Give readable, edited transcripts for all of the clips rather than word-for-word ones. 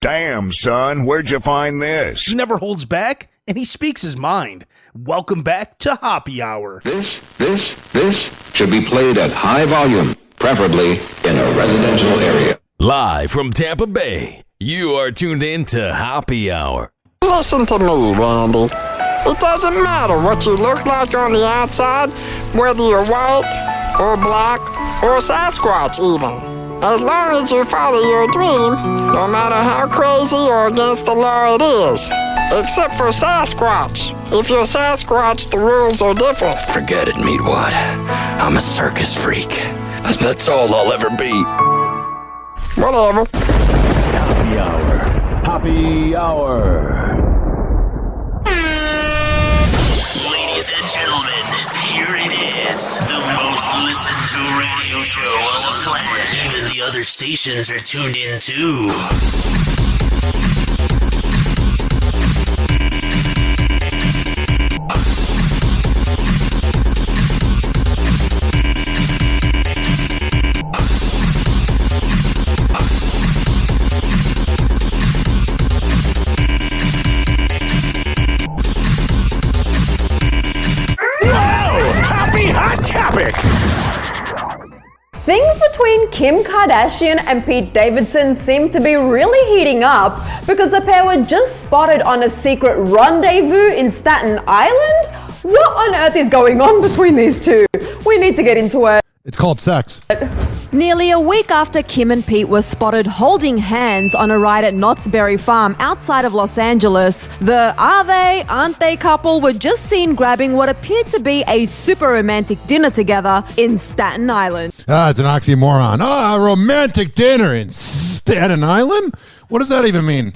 Damn, son, where'd you find this? He never holds back, and he speaks his mind. Welcome back to Hoppe Hour. This should be played at high volume, preferably in a residential area. Live from Tampa Bay, you are tuned in to Hoppe Hour. Listen to me, Randy. It doesn't matter what you look like on the outside, whether you're white or black or Sasquatch even. As long as you follow your dream, no matter how crazy or against the law it is. Except for Sasquatch. If you're Sasquatch, the rules are different. Forget it, Meatwad. I'm a circus freak. That's all I'll ever be. Whatever. Hoppe Hour. Hoppe Hour. Ladies and gentlemen, here it is. The most listened to radio show on the planet. Even the other stations are tuned in too. Things between Kim Kardashian and Pete Davidson seem to be really heating up because the pair were just spotted on a secret rendezvous in Staten Island. What on earth is going on between these two? We need to get into it. It's called sex. Nearly a week after Kim and Pete were spotted holding hands on a ride at Knott's Berry Farm outside of Los Angeles, the are they, aren't they couple were just seen grabbing what appeared to be a super romantic dinner together in Staten Island. It's an oxymoron. A romantic dinner in Staten Island? What does that even mean?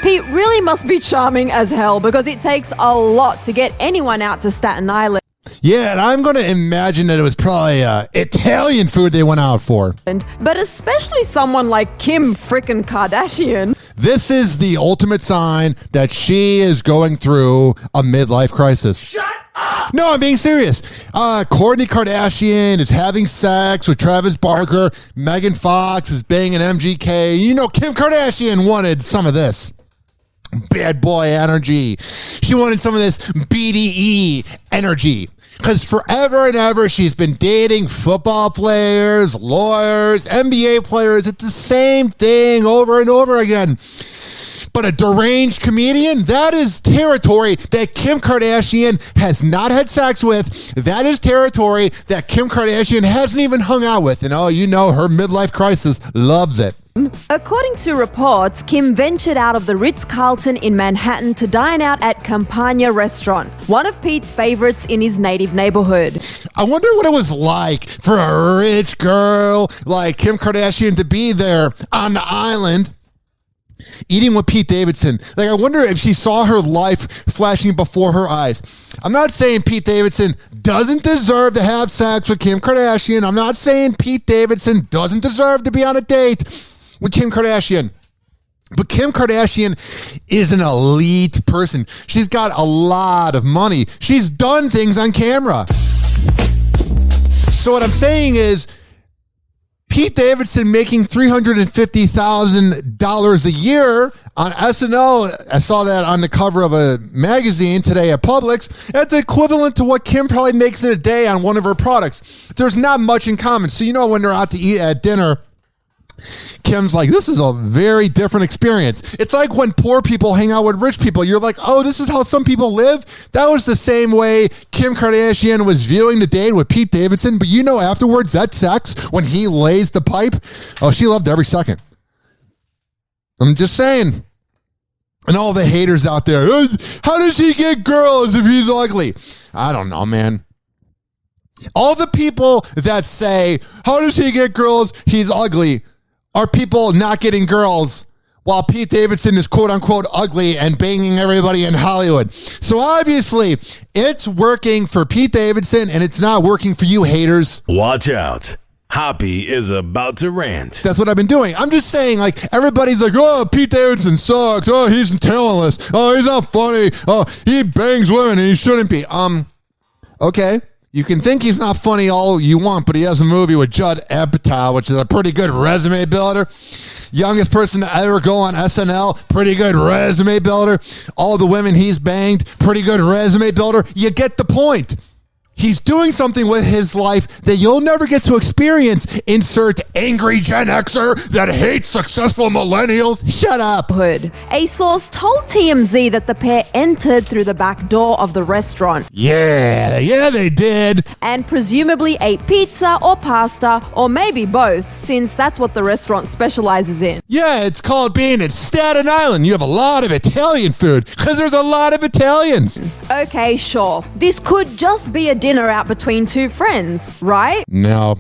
Pete really must be charming as hell because it takes a lot to get anyone out to Staten Island. Yeah, and I'm going to imagine that it was probably Italian food they went out for. But especially someone like Kim frickin' Kardashian. This is the ultimate sign that she is going through a midlife crisis. Shut up! No, I'm being serious. Kourtney Kardashian is having sex with Travis Barker. Megan Fox is banging MGK. You know, Kim Kardashian wanted some of this. Bad boy energy. She wanted some of this BDE energy. Because forever and ever, she's been dating football players, lawyers, NBA players. It's the same thing over and over again. But a deranged comedian, that is territory that Kim Kardashian has not had sex with. That is territory that Kim Kardashian hasn't even hung out with. And you know, her midlife crisis loves it. According to reports, Kim ventured out of the Ritz-Carlton in Manhattan to dine out at Campagna Restaurant, one of Pete's favorites in his native neighborhood. I wonder what it was like for a rich girl like Kim Kardashian to be there on the island eating with Pete Davidson. Like, I wonder if she saw her life flashing before her eyes. I'm not saying Pete Davidson doesn't deserve to have sex with Kim Kardashian. I'm not saying Pete Davidson doesn't deserve to be on a date with Kim Kardashian. But Kim Kardashian is an elite person. She's got a lot of money. She's done things on camera. So what I'm saying is, Pete Davidson making $350,000 a year on SNL. I saw that on the cover of a magazine today at Publix. That's equivalent to what Kim probably makes in a day on one of her products. There's not much in common. So, you know, when they're out to eat at dinner, Kim's like, this is a very different experience. It's like when poor people hang out with rich people. You're like, oh, this is how some people live? That was the same way Kim Kardashian was viewing the date with Pete Davidson. But you know, afterwards, that sex, when he lays the pipe, oh, she loved every second. I'm just saying. And all the haters out there, how does he get girls if he's ugly? I don't know, man. All the people that say, how does he get girls? He's ugly. Are people not getting girls while Pete Davidson is quote unquote ugly and banging everybody in Hollywood. So obviously it's working for Pete Davidson and it's not working for you haters. Watch out. Hoppe is about to rant. That's what I've been doing. I'm just saying, like, everybody's like, oh, Pete Davidson sucks. Oh, he's talentless. Oh, he's not funny. Oh, he bangs women and he shouldn't be. Okay. You can think he's not funny all you want, but he has a movie with Judd Apatow, which is a pretty good resume builder. youngest person to ever go on SNL, pretty good resume builder. All the women he's banged, pretty good resume builder. You get the point. He's doing something with his life that you'll never get to experience. Insert angry Gen Xer that hates successful millennials. Shut up. A source told TMZ that the pair entered through the back door of the restaurant. Yeah, they did. And presumably ate pizza or pasta, or maybe both, since that's what the restaurant specializes in. Yeah, it's called being at Staten Island. You have a lot of Italian food, because there's a lot of Italians. Okay, sure. This could just be a dinner out between two friends, right? No.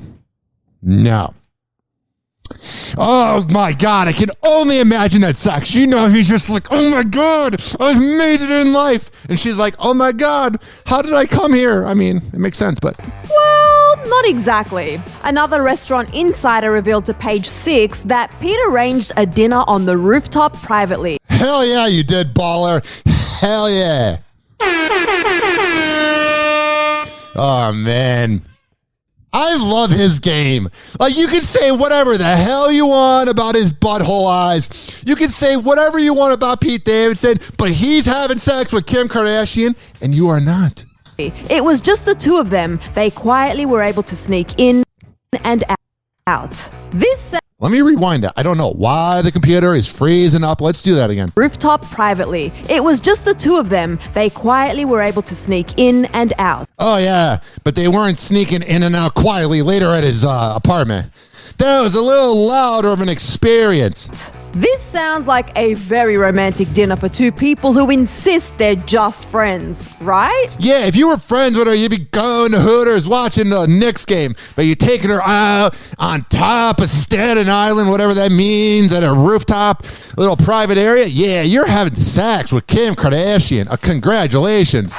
Oh my God, I can only imagine that sex. You know, he's just like, oh my God, I've made it in life. And she's like, oh my God, how did I come here? I mean, it makes sense, but... Well, not exactly. Another restaurant insider revealed to Page 6 that Pete arranged a dinner on the rooftop privately. Hell yeah, you did, baller. Hell yeah. Oh, man. I love his game. Like, you can say whatever the hell you want about his butthole eyes. You can say whatever you want about Pete Davidson, but he's having sex with Kim Kardashian, and you are not. It was just the two of them. They quietly were able to sneak in and out. Let me rewind it. I don't know why the computer is freezing up. Let's do that again. Rooftop privately. It was just the two of them. They quietly were able to sneak in and out. Oh, yeah, but they weren't sneaking in and out quietly later at his apartment. That was a little louder of an experience. This sounds like a very romantic dinner for two people who insist they're just friends, right? Yeah, if you were friends with her, you'd be going to Hooters watching the Knicks game, but you're taking her out on top of Staten Island, whatever that means, at a rooftop, little private area. Yeah, you're having sex with Kim Kardashian. Congratulations.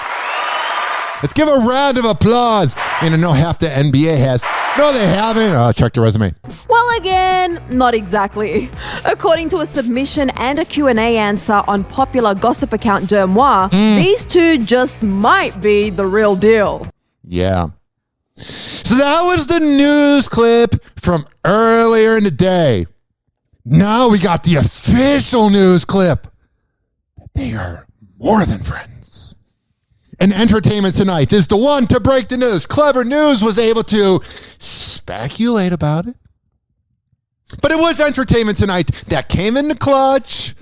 Let's give a round of applause. I know half the NBA has. No, they haven't. Check the resume. Well, again, not exactly. According to a submission and a Q&A answer on popular gossip account Dermois, these two just might be the real deal. Yeah. So that was the news clip from earlier in the day. Now we got the official news clip. They are more than friends. And Entertainment Tonight is the one to break the news. Clever News was able to speculate about it. But it was Entertainment Tonight that came in the clutch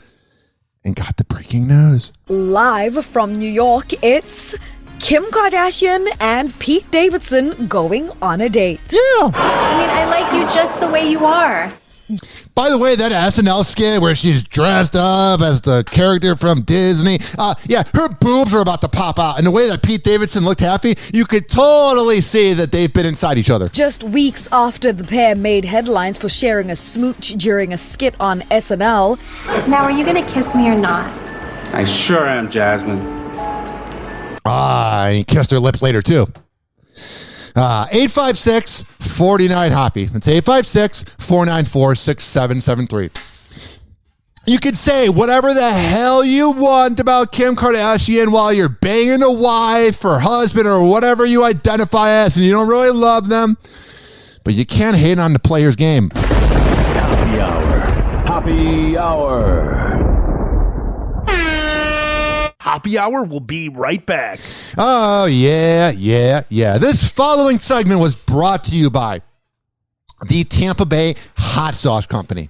and got the breaking news. Live from New York, it's Kim Kardashian and Pete Davidson going on a date. Yeah. I like you just the way you are. By the way, that SNL skit where she's dressed up as the character from Disney, her boobs are about to pop out. And the way that Pete Davidson looked happy, you could totally see that they've been inside each other. Just weeks after the pair made headlines for sharing a smooch during a skit on SNL. Now, are you going to kiss me or not? I sure am, Jasmine. He kissed her lips later, too. 856-49-HOPPY. That's 856-494-6773. You can say whatever the hell you want about Kim Kardashian while you're banging a wife or husband or whatever you identify as and you don't really love them. But you can't hate on the player's game. Happy Hour. Happy Hour. Hoppe Hour will be right back. Oh, yeah. This following segment was brought to you by the Tampa Bay Hot Sauce Company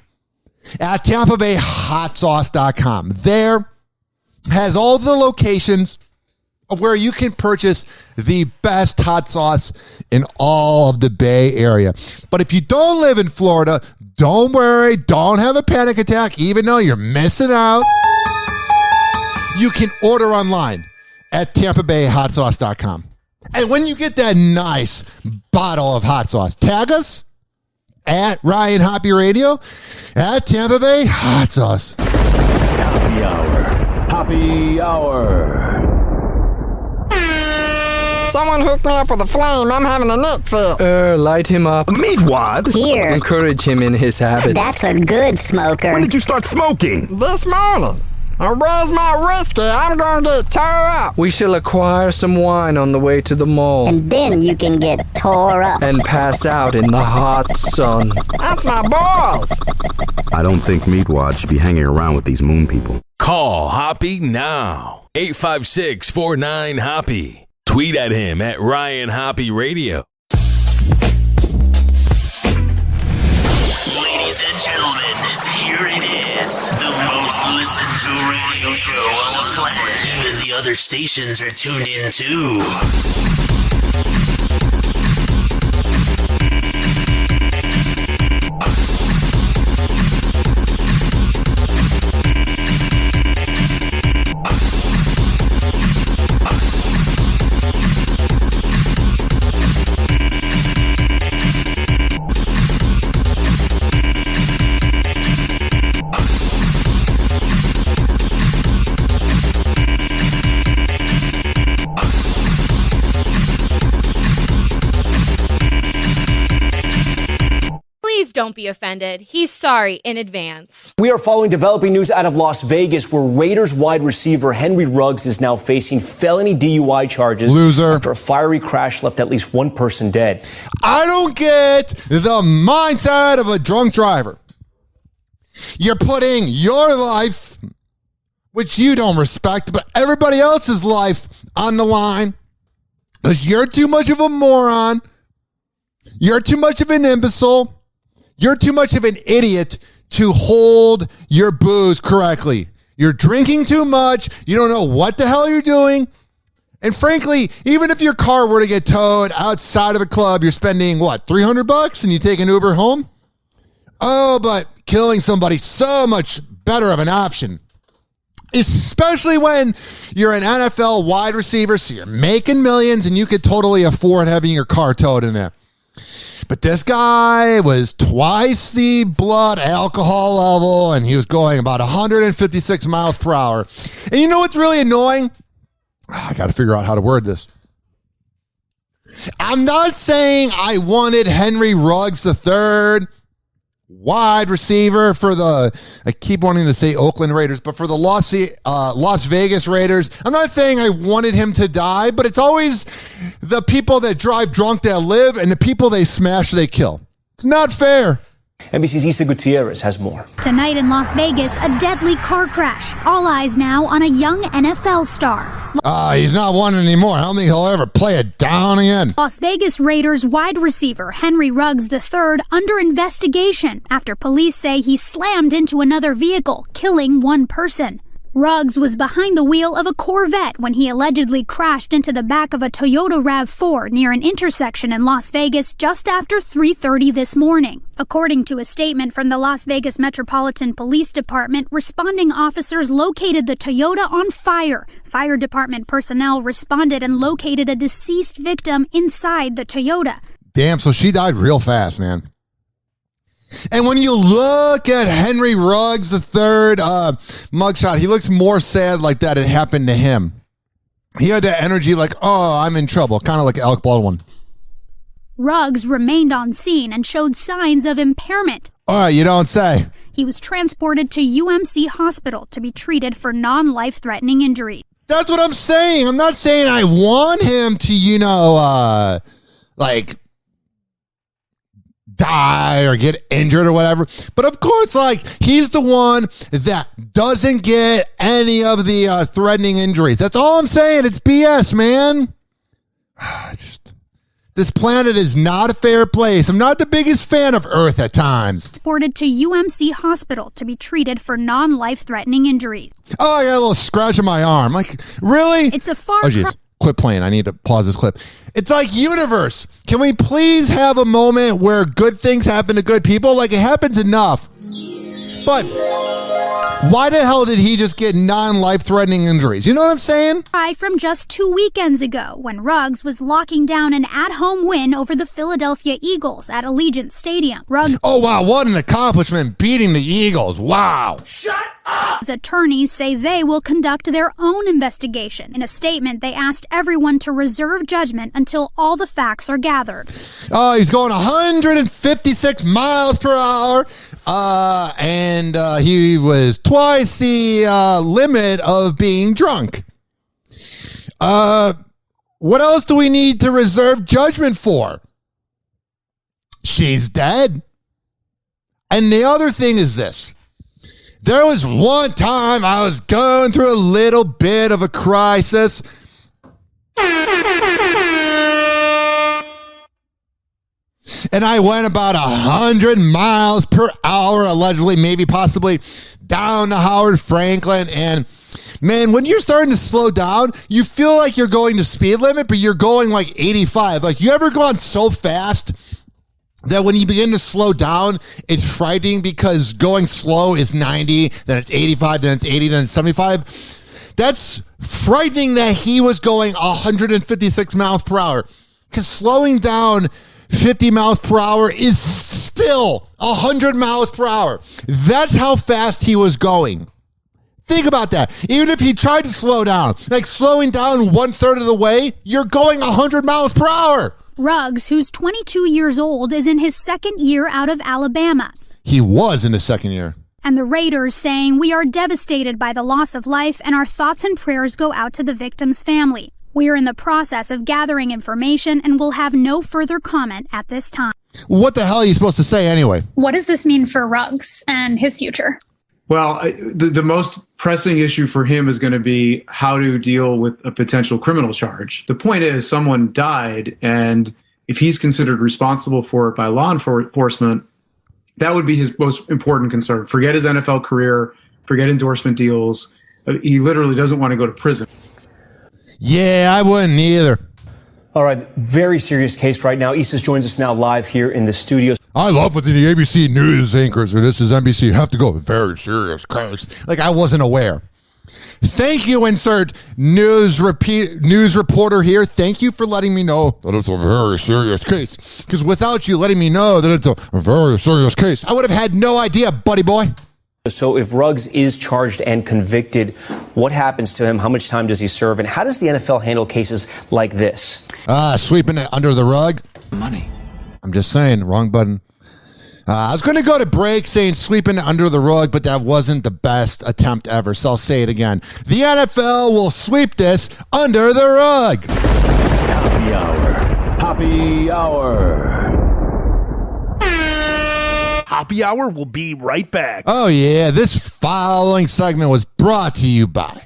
at TampaBayHotSauce.com. There has all the locations of where you can purchase the best hot sauce in all of the Bay Area. But if you don't live in Florida, don't worry, don't have a panic attack, even though you're missing out. You can order online at TampaBayHotSauce.com. And when you get that nice bottle of hot sauce, tag us at Ryan Hoppe Radio at Tampa Bay Hot Sauce. Happy Hour. Happy Hour. Someone hooked me up with a flame. I'm having a neck fit. Light him up. Meat wad? Here. Encourage him in his habit. That's a good smoker. When did you start smoking? This morning. Where's my whiskey? I'm gonna get tore up. We shall acquire some wine on the way to the mall. And then you can get tore up. And pass out in the hot sun. That's my balls. I don't think Meatwad should be hanging around with these moon people. Call Hoppe now. 856-49-HOPPE. Tweet at him at Ryan Hoppe Radio. Ladies and gentlemen, here it is. The most listened to radio show on the planet. Even the other stations are tuned in too. Don't be offended. He's sorry in advance. We are following developing news out of Las Vegas, where Raiders wide receiver Henry Ruggs is now facing felony DUI charges. Loser. After a fiery crash left at least one person dead. I don't get the mindset of a drunk driver. You're putting your life, which you don't respect, but everybody else's life on the line because you're too much of a moron. You're too much of an imbecile. You're too much of an idiot to hold your booze correctly. You're drinking too much. You don't know what the hell you're doing. And frankly, even if your car were to get towed outside of a club, you're spending, what, $300 and you take an Uber home? Oh, but killing somebody so much better of an option. Especially when you're an NFL wide receiver, so you're making millions and you could totally afford having your car towed in there. But this guy was twice the blood alcohol level, and he was going about 156 miles per hour. And you know what's really annoying? I got to figure out how to word this. I'm not saying I wanted Henry Ruggs III, wide receiver for I keep wanting to say Oakland Raiders, but for the Las Vegas Raiders. I'm not saying I wanted him to die, but it's always the people that drive drunk that live and the people they smash they kill. It's not fair. NBC's Isa Gutierrez has more. Tonight in Las Vegas, a deadly car crash. All eyes now on a young NFL star. He's not one anymore. I don't think he'll ever play it down again. Las Vegas Raiders wide receiver Henry Ruggs III under investigation after police say he slammed into another vehicle, killing one person. Ruggs was behind the wheel of a Corvette when he allegedly crashed into the back of a Toyota RAV4 near an intersection in Las Vegas just after 3:30 this morning. According to a statement from the Las Vegas Metropolitan Police Department, responding officers located the Toyota on fire. Fire department personnel responded and located a deceased victim inside the Toyota. Damn, so she died real fast, man. And when you look at Henry Ruggs III mugshot, he looks more sad like that it happened to him. He had that energy like, oh, I'm in trouble, kind of like Alec Baldwin. Ruggs remained on scene and showed signs of impairment. All right, you don't say. He was transported to UMC Hospital to be treated for non-life-threatening injuries. That's what I'm saying. I'm not saying I want him to, die or get injured or whatever. But of course, he's the one that doesn't get any of the threatening injuries. That's all I'm saying. It's BS, man. This planet is not a fair place. I'm not the biggest fan of Earth at times. Transported to UMC Hospital to be treated for non-life-threatening injuries. Oh, I got a little scratch on my arm. Really? It's a far Quit playing. I need to pause this clip. It's like universe. Can we please have a moment where good things happen to good people? It happens enough. But why the hell did he just get non-life-threatening injuries? You know what I'm saying? From just 2 weekends ago when Ruggs was locking down an at-home win over the Philadelphia Eagles at Allegiant Stadium. Oh, wow. What an accomplishment, beating the Eagles. Wow. Shut up! His attorneys say they will conduct their own investigation. In a statement, they asked everyone to reserve judgment until all the facts are gathered. Oh, he's going 156 miles per hour. And he was twice the limit of being drunk. What else do we need to reserve judgment for? She's dead. And the other thing is this. There was one time I was going through a little bit of a crisis. And I went about 100 miles per hour, allegedly, maybe possibly, down to Howard Franklin. And man, when you're starting to slow down, you feel like you're going to speed limit, but you're going like 85. Like, you ever gone so fast that when you begin to slow down, it's frightening because going slow is 90, then it's 85, then it's 80, then it's 75. That's frightening that he was going 156 miles per hour. Because slowing down 50 miles per hour is still 100 miles per hour. That's how fast he was going. Think about that. Even if he tried to slow down, like slowing down 1/3 of the way, you're going 100 miles per hour. Ruggs, who's 22 years old, is in his second year out of Alabama. He was in his second year. And the Raiders saying, "We are devastated by the loss of life and our thoughts and prayers go out to the victim's family. We are in the process of gathering information and will have no further comment at this time." What the hell are you supposed to say anyway? What does this mean for Ruggs and his future? Well, the most pressing issue for him is going to be how to deal with a potential criminal charge. The point is, someone died, and if he's considered responsible for it by law enforcement, that would be his most important concern. Forget his NFL career, forget endorsement deals. He literally doesn't want to go to prison. Yeah, I wouldn't either. All right, very serious case right now. Isis joins us now live here in the studios. I love what the ABC news anchors, or this is NBC, have to go. Very serious case. Like, I wasn't aware. Thank you, insert news reporter here. Thank you for letting me know that it's a very serious case. Because without you letting me know that it's a very serious case, I would have had no idea, buddy boy. So if Ruggs is charged and convicted, what happens to him? How much time does he serve? And how does the NFL handle cases like this? Sweeping it under the rug. Money. I'm just saying, wrong button. I was going to go to break saying sweeping it under the rug, but that wasn't the best attempt ever, so I'll say it again. The NFL will sweep this under the rug. Happy Hour. Happy Hour. Hoppe Hour will be right back. Oh, yeah. This following segment was brought to you by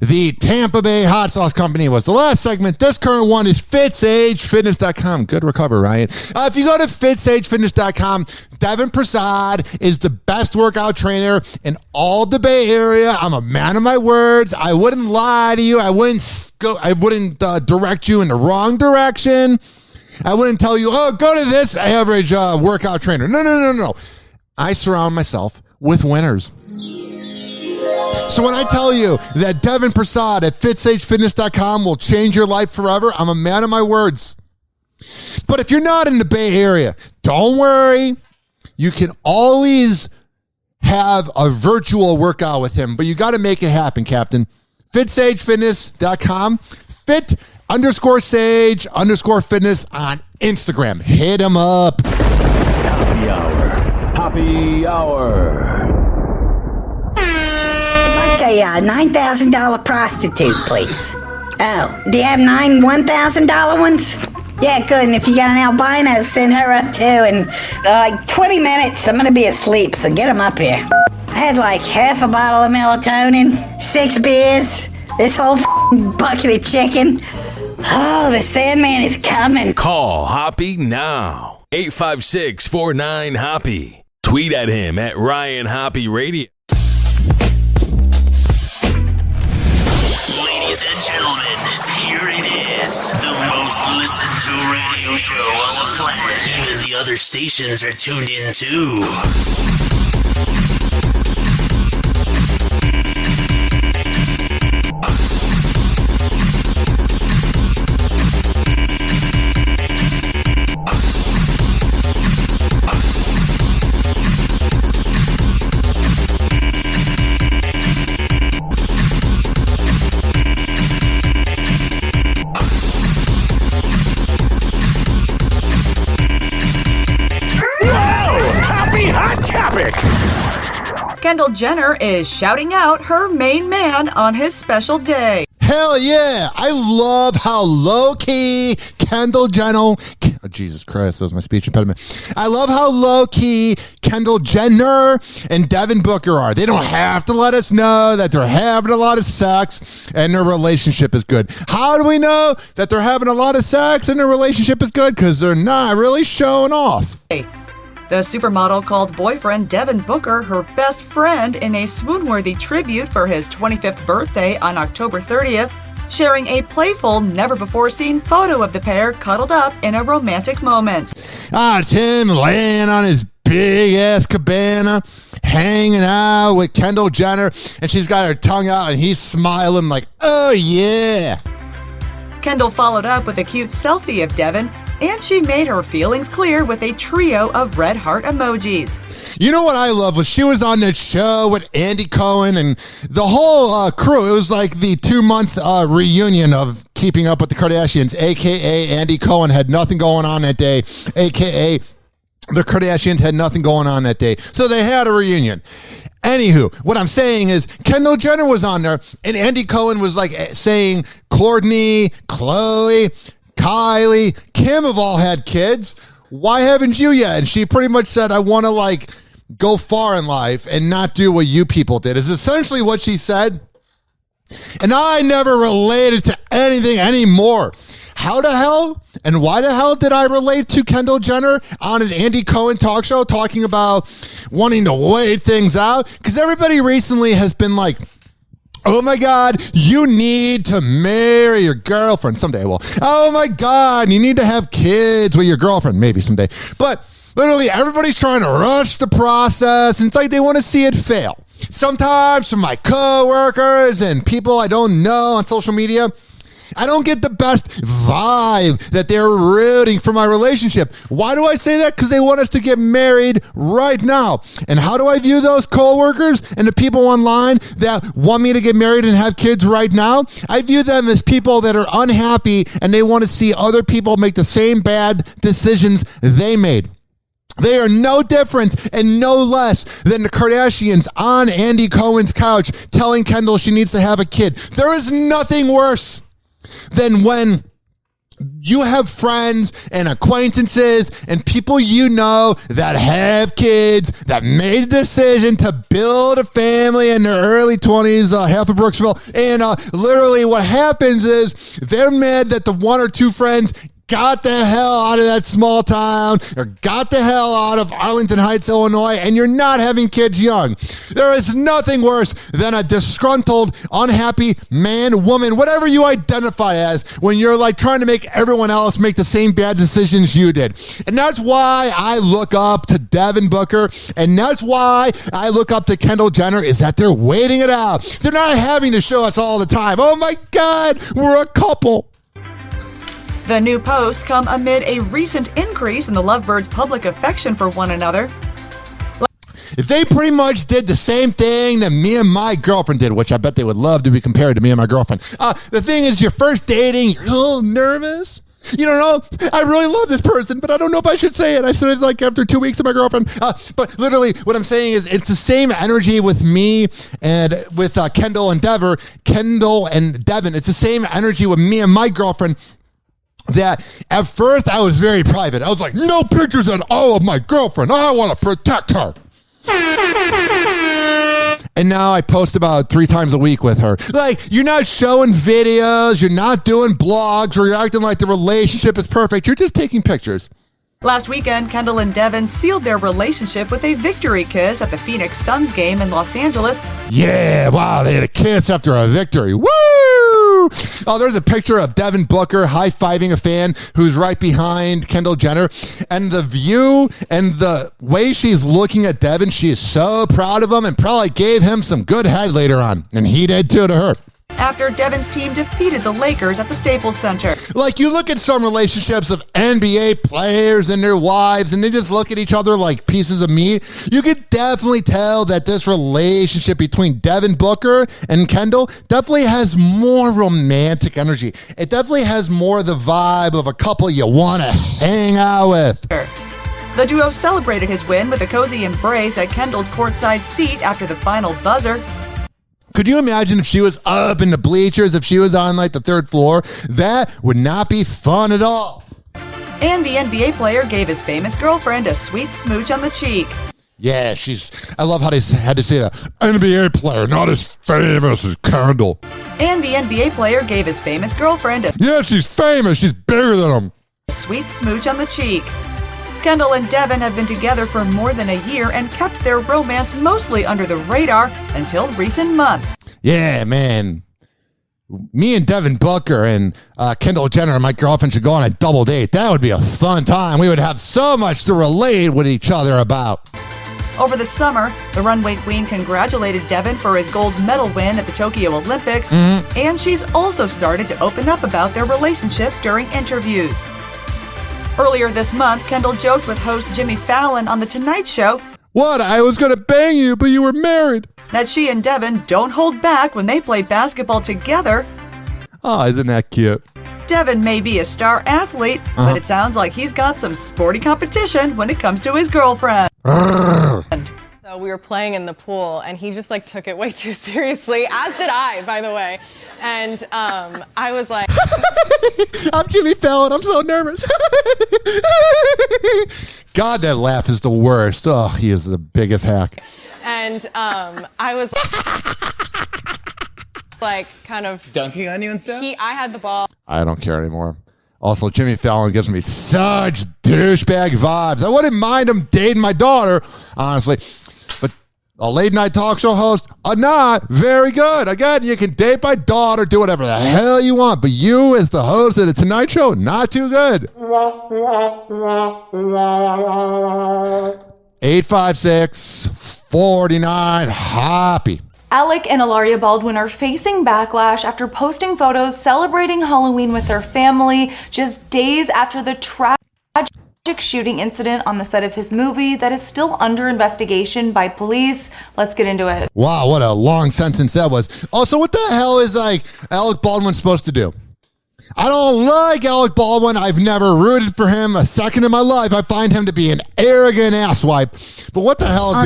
the Tampa Bay Hot Sauce Company. Was the last segment. This current one is FitzAgeFitness.com. Good recovery, Ryan. If you go to FitzAgeFitness.com, Devin Prasad is the best workout trainer in all the Bay Area. I'm a man of my words. I wouldn't lie to you. I wouldn't direct you in the wrong direction. I wouldn't tell you, oh, go to this average workout trainer. No. I surround myself with winners. So when I tell you that Devin Prasad at FitzAgeFitness.com will change your life forever, I'm a man of my words. But if you're not in the Bay Area, don't worry. You can always have a virtual workout with him, but you got to make it happen, Captain. FitzAgeFitness.com. Fit_Sage_Fitness on Instagram. Hit him up. Happy Hour. Happy Hour. Like a $9,000 prostitute, please. Oh, do you have 9 $1,000 ones? Yeah, good. And if you got an albino, send her up too. And like 20 minutes, I'm going to be asleep, so get them up here. I had like half a bottle of melatonin, 6 beers, this whole bucket of chicken. Oh, the Sandman is coming. Call Hoppe now. 856-49-HOPPE. Tweet at him at Ryan Hoppe Radio. Ladies and gentlemen, here it is. The most listened to radio show on the planet. Even the other stations are tuned in too. Kendall Jenner is shouting out her main man on his special day. Hell yeah! I love how low-key Kendall Jenner... Oh, Jesus Christ, that was my speech impediment. I love how low-key Kendall Jenner and Devin Booker are. They don't have to let us know that they're having a lot of sex and their relationship is good. How do we know that they're having a lot of sex and their relationship is good? Because they're not really showing off. The supermodel called boyfriend Devin Booker her best friend in a swoon-worthy tribute for his 25th birthday on October 30th, sharing a playful, never-before-seen photo of the pair cuddled up in a romantic moment. It's him laying on his big-ass cabana, hanging out with Kendall Jenner, and she's got her tongue out, and he's smiling like, oh, yeah. Kendall followed up with a cute selfie of Devin, and she made her feelings clear with a trio of red heart emojis. You know what I love was she was on that show with Andy Cohen and the whole crew. It was like the 2-month reunion of Keeping Up with the Kardashians, a.k.a. Andy Cohen had nothing going on that day, a.k.a. the Kardashians had nothing going on that day. So they had a reunion. Anywho, what I'm saying is Kendall Jenner was on there and Andy Cohen was like saying Kourtney, Khloe, Kylie, Kim have all had kids. Why haven't you yet? And she pretty much said, I want to go far in life and not do what you people did, is essentially what she said. And I never related to anything anymore. How the hell and why the hell did I relate to Kendall Jenner on an Andy Cohen talk show talking about wanting to wait things out? Because everybody recently has been like, oh my God, you need to marry your girlfriend someday. Well, oh my God, you need to have kids with your girlfriend maybe someday. But literally everybody's trying to rush the process and it's like they want to see it fail. Sometimes from my coworkers and people I don't know on social media, I don't get the best vibe that they're rooting for my relationship. Why do I say that? Because they want us to get married right now. And how do I view those coworkers and the people online that want me to get married and have kids right now? I view them as people that are unhappy and they want to see other people make the same bad decisions they made. They are no different and no less than the Kardashians on Andy Cohen's couch telling Kendall she needs to have a kid. There is nothing worse than when you have friends and acquaintances and people you know that have kids that made a decision to build a family in their early 20s, half of Brooksville. And literally what happens is they're mad that the one or two friends got the hell out of that small town or got the hell out of Arlington Heights, Illinois, and you're not having kids young. There is nothing worse than a disgruntled, unhappy man, woman, whatever you identify as, when you're trying to make everyone else make the same bad decisions you did. And that's why I look up to Devin Booker, and that's why I look up to Kendall Jenner, is that they're waiting it out. They're not having to show us all the time, oh my God, we're a couple. The new posts come amid a recent increase in the lovebirds' public affection for one another. If they pretty much did the same thing that me and my girlfriend did, which I bet they would love to be compared to me and my girlfriend. The thing is, you're first dating, you're a little nervous. You don't know, I really love this person, but I don't know if I should say it. I said it after 2 weeks of my girlfriend. But literally what I'm saying is it's the same energy with me and with Kendall and Devin. It's the same energy with me and my girlfriend. That at first I was very private. I was like, no pictures at all of my girlfriend. I want to protect her. And now I post about 3 times a week with her. You're not showing videos, you're not doing blogs, or you're acting like the relationship is perfect. You're just taking pictures. Last weekend, Kendall and Devin sealed their relationship with a victory kiss at the Phoenix Suns game in Los Angeles. Yeah, wow, they had a kiss after a victory. Woo! Oh, there's a picture of Devin Booker high-fiving a fan who's right behind Kendall Jenner. And the view and the way she's looking at Devin, she is so proud of him and probably gave him some good head later on. And he did too to her. After Devin's team defeated the Lakers at the Staples Center. You look at some relationships of NBA players and their wives, and they just look at each other like pieces of meat. You could definitely tell that this relationship between Devin Booker and Kendall definitely has more romantic energy. It definitely has more the vibe of a couple you want to hang out with. The duo celebrated his win with a cozy embrace at Kendall's courtside seat after the final buzzer. Could you imagine if she was up in the bleachers, if she was on like the third floor? That would not be fun at all. And the NBA player gave his famous girlfriend a sweet smooch on the cheek. Yeah, I love how they had to say that. NBA player, not as famous as Kendall. And the NBA player gave his famous girlfriend a Yeah, she's famous. She's bigger than him. sweet smooch on the cheek. Kendall and Devin have been together for more than a year and kept their romance mostly under the radar until recent months. Yeah, man. Me and Devin Booker and Kendall Jenner and my girlfriend should go on a double date. That would be a fun time. We would have so much to relate with each other about. Over the summer, the runway queen congratulated Devin for his gold medal win at the Tokyo Olympics, and she's also started to open up about their relationship during interviews. Earlier this month, Kendall joked with host Jimmy Fallon on The Tonight Show, "What? I was going to bang you, but you were married." That she and Devin don't hold back when they play basketball together. Oh, isn't that cute? Devin may be a star athlete, but it sounds like he's got some sporty competition when it comes to his girlfriend. So we were playing in the pool, and he just like took it way too seriously, as did I, by the way. And I was like, I'm Jimmy Fallon. I'm so nervous. God, that laugh is the worst. Oh, he is the biggest hack. and I was like kind of dunking on you and stuff. I had the ball. I don't care anymore. Also, Jimmy Fallon gives me such douchebag vibes. I wouldn't mind him dating my daughter, honestly. But a late night talk show host, not very good. Again, you can date my daughter, do whatever the hell you want. But you, as the host of the Tonight Show, not too good. 856-49 Hoppe. Alec and Ilaria Baldwin are facing backlash after posting photos celebrating Halloween with their family just days after the tragic shooting incident on the set of his movie that is still under investigation by police. Let's get into it. Wow, what a long sentence that was. Also, what the hell is Alec Baldwin supposed to do? I don't like Alec Baldwin. I've never rooted for him a second in my life. I find him to be an arrogant asswipe. But what the hell is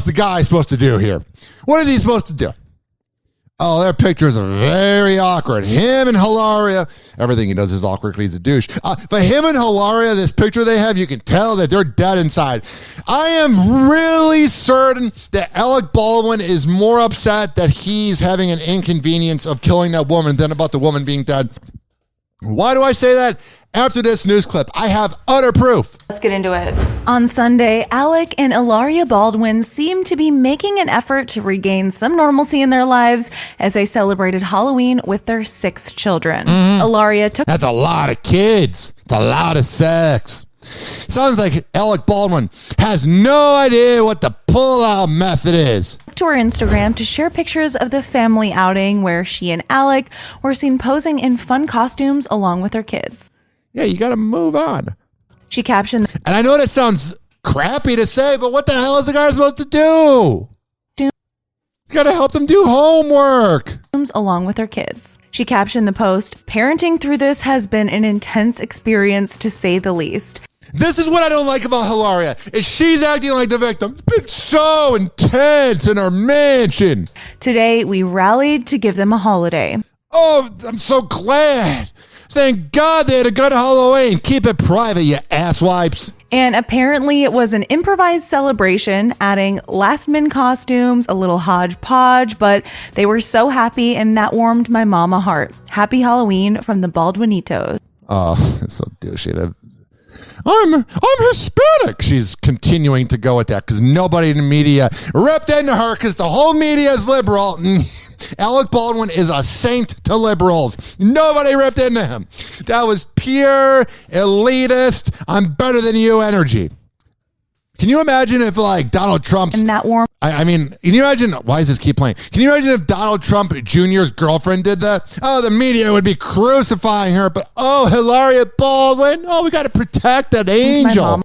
the guy supposed to do here? What is he supposed to do? Oh, their pictures are very awkward. Him and Hilaria, everything he does is awkward because he's a douche. But him and Hilaria, this picture they have, you can tell that they're dead inside. I am really certain that Alec Baldwin is more upset that he's having an inconvenience of killing that woman than about the woman being dead. Why do I say that? After this news clip, I have utter proof. Let's get into it. On Sunday, Alec and Ilaria Baldwin seemed to be making an effort to regain some normalcy in their lives as they celebrated Halloween with their 6 children. Ilaria took... That's a lot of kids. It's a lot of sex. Sounds like Alec Baldwin has no idea what the pull-out method is. To her Instagram to share pictures of the family outing where she and Alec were seen posing in fun costumes along with their kids. Yeah, you got to move on. She captioned... And I know that sounds crappy to say, but what the hell is the guy supposed to do? He's got to help them do homework. Along with her kids. She captioned the post, "Parenting through this has been an intense experience to say the least." This is what I don't like about Hilaria, is she's acting like the victim. It's been so intense in our mansion. Today, we rallied to give them a holiday. Oh, I'm so glad. Thank God they had a good Halloween. Keep it private, you asswipes. And apparently it was an improvised celebration, adding last-minute costumes, a little hodgepodge, but they were so happy and that warmed my mama heart. Happy Halloween from the Baldwinitos. Oh, it's so douchey. I'm Hispanic. She's continuing to go with that because nobody in the media ripped into her because the whole media is liberal. Alec Baldwin is a saint to liberals. Nobody ripped into him. That was pure elitist, I'm better than you energy. Can you imagine if Donald Trump's... And that warm... I mean, can you imagine... Why does this keep playing? Can you imagine if Donald Trump Jr.'s girlfriend did that? Oh, the media would be crucifying her. But, Hilaria Baldwin. Oh, we got to protect that angel.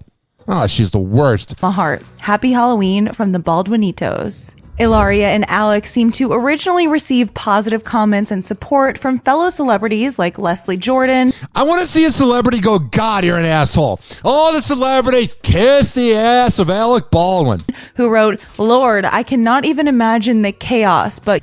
Oh, she's the worst. My heart. Happy Halloween from the Baldwinitos. Ilaria and Alec seem to originally receive positive comments and support from fellow celebrities like Leslie Jordan. I want to see a celebrity go, God, you're an asshole. All the celebrities kiss the ass of Alec Baldwin. Who wrote, Lord, I cannot even imagine the chaos, but...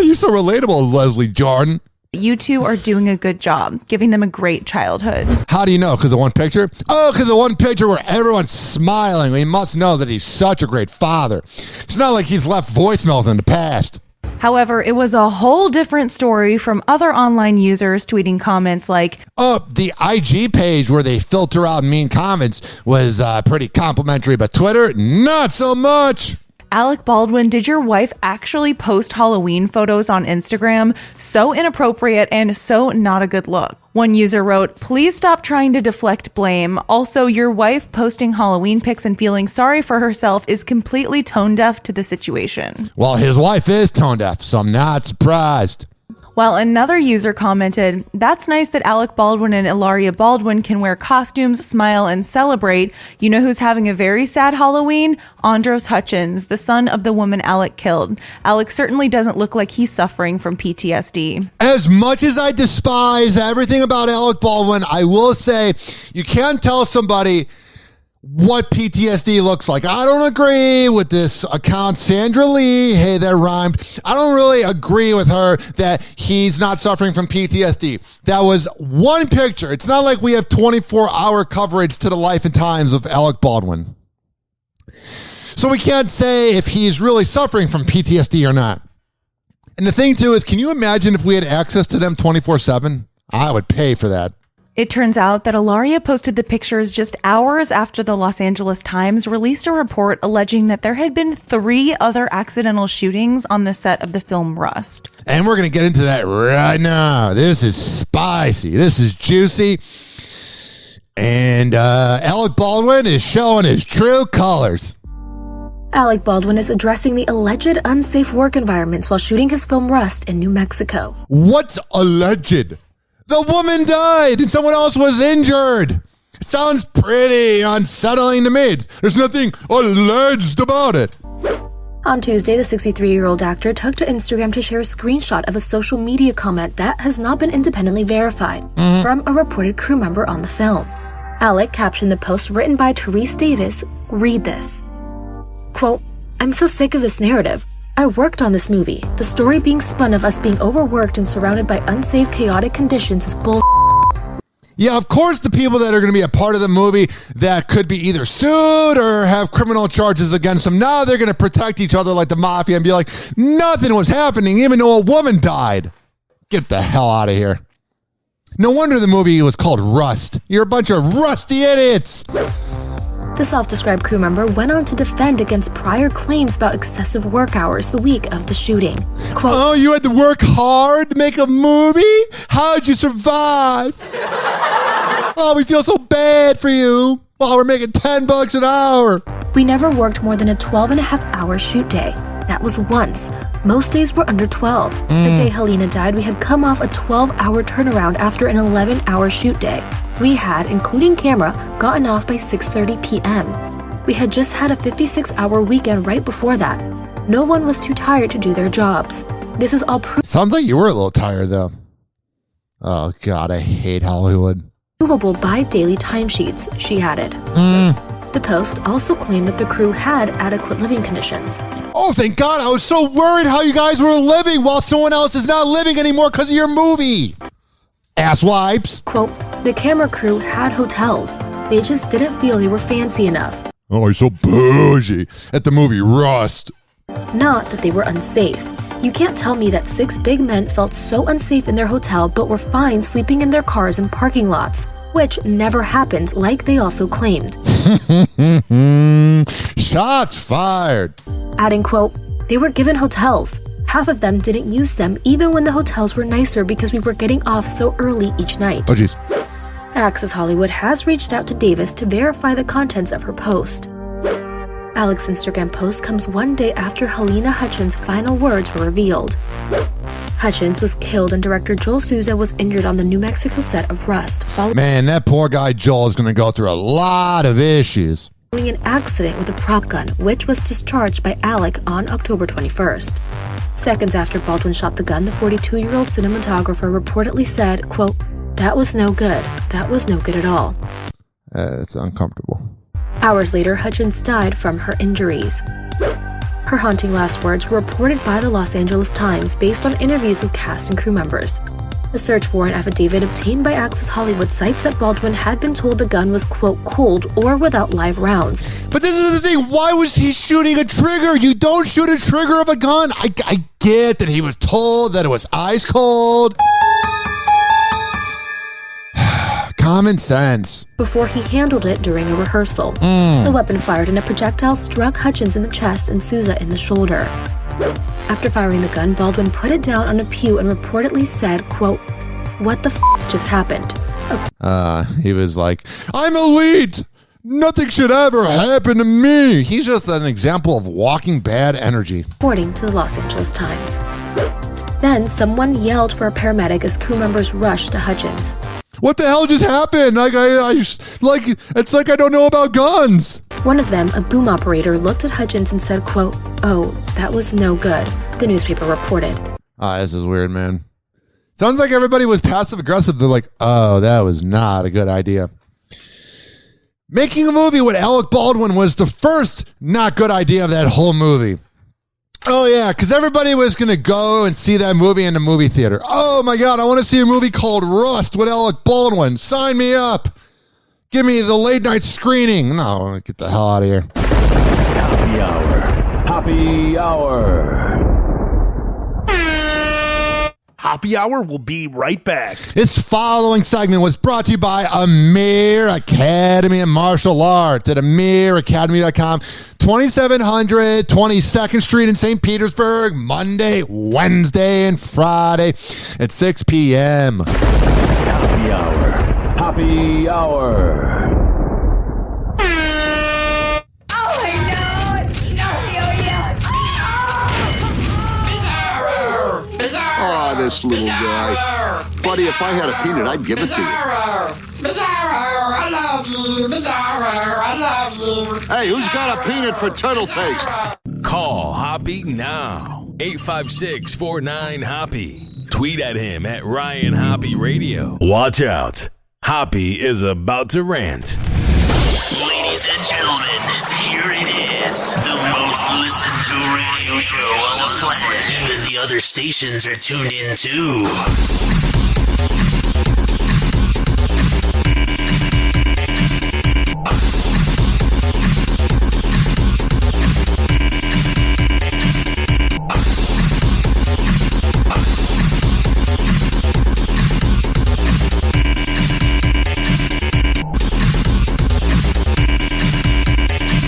You're so relatable, Leslie Jordan. You two are doing a good job, giving them a great childhood. How do you know? Because of one picture? Oh, because of one picture where everyone's smiling. We must know that he's such a great father. It's not like he's left voicemails in the past. However, it was a whole different story from other online users tweeting comments like, oh, the IG page where they filter out mean comments was pretty complimentary, but Twitter, not so much. Alec Baldwin, did your wife actually post Halloween photos on Instagram? So inappropriate and so not a good look. One user wrote, please stop trying to deflect blame. Also, your wife posting Halloween pics and feeling sorry for herself is completely tone deaf to the situation. Well, his wife is tone deaf, so I'm not surprised. While another user commented, that's nice that Alec Baldwin and Ilaria Baldwin can wear costumes, smile, and celebrate. You know who's having a very sad Halloween? Andros Hutchins, the son of the woman Alec killed. Alec certainly doesn't look like he's suffering from PTSD. As much as I despise everything about Alec Baldwin, I will say you can't tell somebody what PTSD looks like. I don't agree with this account, Sandra Lee. Hey, that rhymed. I don't really agree with her that he's not suffering from PTSD. That was one picture. It's not like we have 24-hour coverage to the life and times of Alec Baldwin. So we can't say if he's really suffering from PTSD or not. And the thing, too, is can you imagine if we had access to them 24/7? I would pay for that. It turns out that Ilaria posted the pictures just hours after the Los Angeles Times released a report alleging that there had been 3 other accidental shootings on the set of the film Rust. And we're going to get into that right now. This is spicy. This is juicy. And Alec Baldwin is showing his true colors. Alec Baldwin is addressing the alleged unsafe work environments while shooting his film Rust in New Mexico. What's alleged? The woman died and someone else was injured. It sounds pretty unsettling to me. There's nothing alleged about it. On Tuesday, the 63-year-old actor took to Instagram to share a screenshot of a social media comment that has not been independently verified from a reported crew member on the film. Alec captioned the post written by Therese Davis, read this. Quote, I'm so sick of this narrative. I worked on this movie. The story being spun of us being overworked and surrounded by unsafe, chaotic conditions is bull. Yeah, of course the people that are going to be a part of the movie that could be either sued or have criminal charges against them, now they're going to protect each other like the mafia and be like, nothing was happening even though a woman died. Get the hell out of here. No wonder the movie was called Rust. You're a bunch of rusty idiots. The self-described crew member went on to defend against prior claims about excessive work hours the week of the shooting. Quote, oh, you had to work hard to make a movie? How'd you survive? Oh, we feel so bad for you. While we're making $10 an hour. We never worked more than a 12.5-hour shoot day. That was once. Most days were under 12. The day Helena died, we had come off a 12-hour turnaround after an 11-hour shoot day. We had, including camera, gotten off by 6:30 p.m. We had just had a 56-hour weekend right before that. No one was too tired to do their jobs. This is all Sounds like you were a little tired, though. Oh, God, I hate Hollywood. Provable by daily timesheets, she added. The post also claimed that the crew had adequate living conditions. Oh, thank God. I was so worried how you guys were living while someone else is not living anymore because of your movie. Asswipes. Quote, the camera crew had hotels. They just didn't feel they were fancy enough. Oh, you're so bougie at the movie Rust. Not that they were unsafe. You can't tell me that 6 big men felt so unsafe in their hotel but were fine sleeping in their cars in parking lots, which never happened like they also claimed. Shots fired. Adding, quote, they were given hotels. Half of them didn't use them even when the hotels were nicer because we were getting off so early each night. Oh, jeez. Access Hollywood has reached out to Davis to verify the contents of her post. Alec's Instagram post comes one day after Helena Hutchins' final words were revealed. Hutchins was killed and director Joel Souza was injured on the New Mexico set of Rust. Man, that poor guy Joel is going to go through a lot of issues. an accident with a prop gun, which was discharged by Alec on October 21st. Seconds after Baldwin shot the gun, the 42-year-old cinematographer reportedly said, quote, "That was no good. That was no good at all." It's uncomfortable. Hours later, Hutchins died from her injuries. Her haunting last words were reported by the Los Angeles Times based on interviews with cast and crew members. A search warrant affidavit obtained by Access Hollywood cites that Baldwin had been told the gun was, quote, cooled or without live rounds. But this is the thing. Why was he shooting a trigger? You don't shoot a trigger of a gun. I get that he was told that it was ice cold. Common sense. Before he handled it during a rehearsal. The weapon fired and a projectile struck Hutchins in the chest and Souza in the shoulder. After firing the gun, Baldwin put it down on a pew and reportedly said, quote, "What the just happened?" He was like, "I'm elite. Nothing should ever happen to me." He's just an example of walking bad energy. According to the Los Angeles Times. Then someone yelled for a paramedic as crew members rushed to Hutchins. What the hell just happened? It's like I don't know about guns. One of them, a boom operator, looked at Hutchins and said, quote, "Oh, that was no good," the newspaper reported. This is weird, man. Sounds like everybody was passive aggressive. They're like, "Oh, that was not a good idea." Making a movie with Alec Baldwin was the first not good idea of that whole movie. Oh, yeah, because everybody was going to go and see that movie in the movie theater. Oh, my God, I want to see a movie called Rust with Alec Baldwin. Sign me up. Give me the late night screening. No, get the hell out of here. Happy Hour. Happy Hour. Happy Hour will be right back. This following segment was brought to you by Amir Academy of Martial Arts at amiracademy.com. 2700 22nd Street in St. Petersburg, Monday, Wednesday, and Friday at 6 p.m. Happy Hour. Happy Hour. Oh, this little guy. Buddy, if I had a peanut, I'd give it to you. Bizarro, I love you. Bizarro, I love you. Hey, who's got a peanut for turtle face? Call Hoppe now. 856-49-HOPPE. Tweet at him at Ryan Hoppe Radio. Watch out. Hoppe is about to rant. Ladies and gentlemen, here it is. The most listened to radio show on the planet. Even the other stations are tuned in too.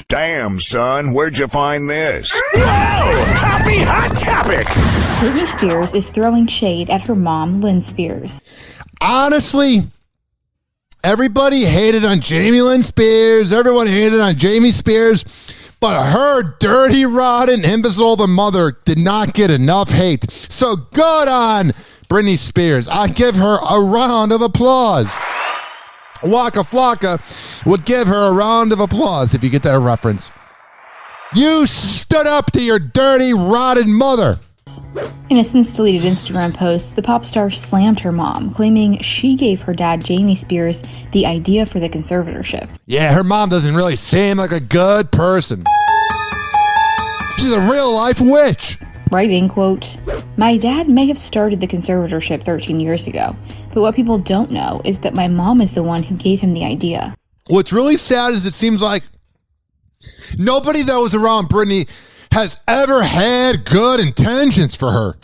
Damn, son, where'd you find this? Whoa! Happy hot topic! Britney Spears is throwing shade at her mom, Lynn Spears. Honestly, everybody hated on Jamie Lynn Spears. Everyone hated on Jamie Spears. But her dirty, rotten, imbecile of a mother did not get enough hate. So good on Britney Spears. I give her a round of applause. Waka Flocka would give her a round of applause if you get that reference. You stood up to your dirty, rotten mother. In a since-deleted Instagram post, the pop star slammed her mom, claiming she gave her dad, Jamie Spears, the idea for the conservatorship. Yeah, her mom doesn't really seem like a good person. She's a real-life witch. Writing, quote, "My dad may have started the conservatorship 13 years ago, but what people don't know is that my mom is the one who gave him the idea." What's really sad is it seems like nobody that was around Britney has ever had good intentions for her.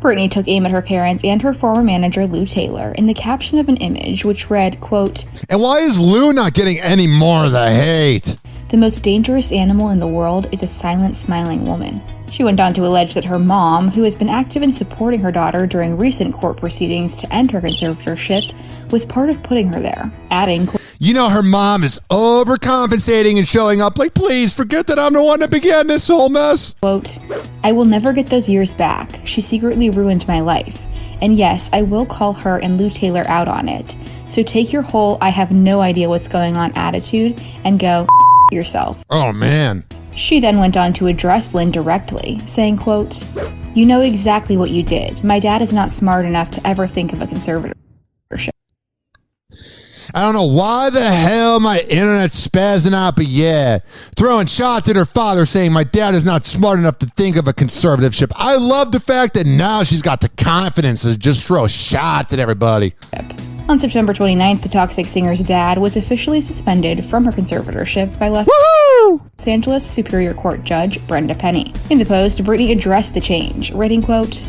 Britney took aim at her parents and her former manager, Lou Taylor, in the caption of an image which read, quote, "And why is Lou not getting any more of the hate? The most dangerous animal in the world is a silent, smiling woman." She went on to allege that her mom, who has been active in supporting her daughter during recent court proceedings to end her conservatorship, was part of putting her there, adding, "You know her mom is overcompensating and showing up like, please forget that I'm the one that began this whole mess." Quote, "I will never get those years back. She secretly ruined my life. And yes, I will call her and Lou Taylor out on it. So take your whole I have no idea what's going on attitude and go yourself. Oh, man. She then went on to address Lynn directly, saying, quote, "You know exactly what you did. My dad is not smart enough to ever think of a conservatorship." I don't know why the hell my internet's spazzing out, but yeah, throwing shots at her father saying my dad is not smart enough to think of a conservatorship. I love the fact that now she's got the confidence to just throw shots at everybody. On September 29th, the Toxic Singer's dad was officially suspended from her conservatorship by Los Angeles Superior Court Judge Brenda Penny. In the post, Britney addressed the change, writing, quote,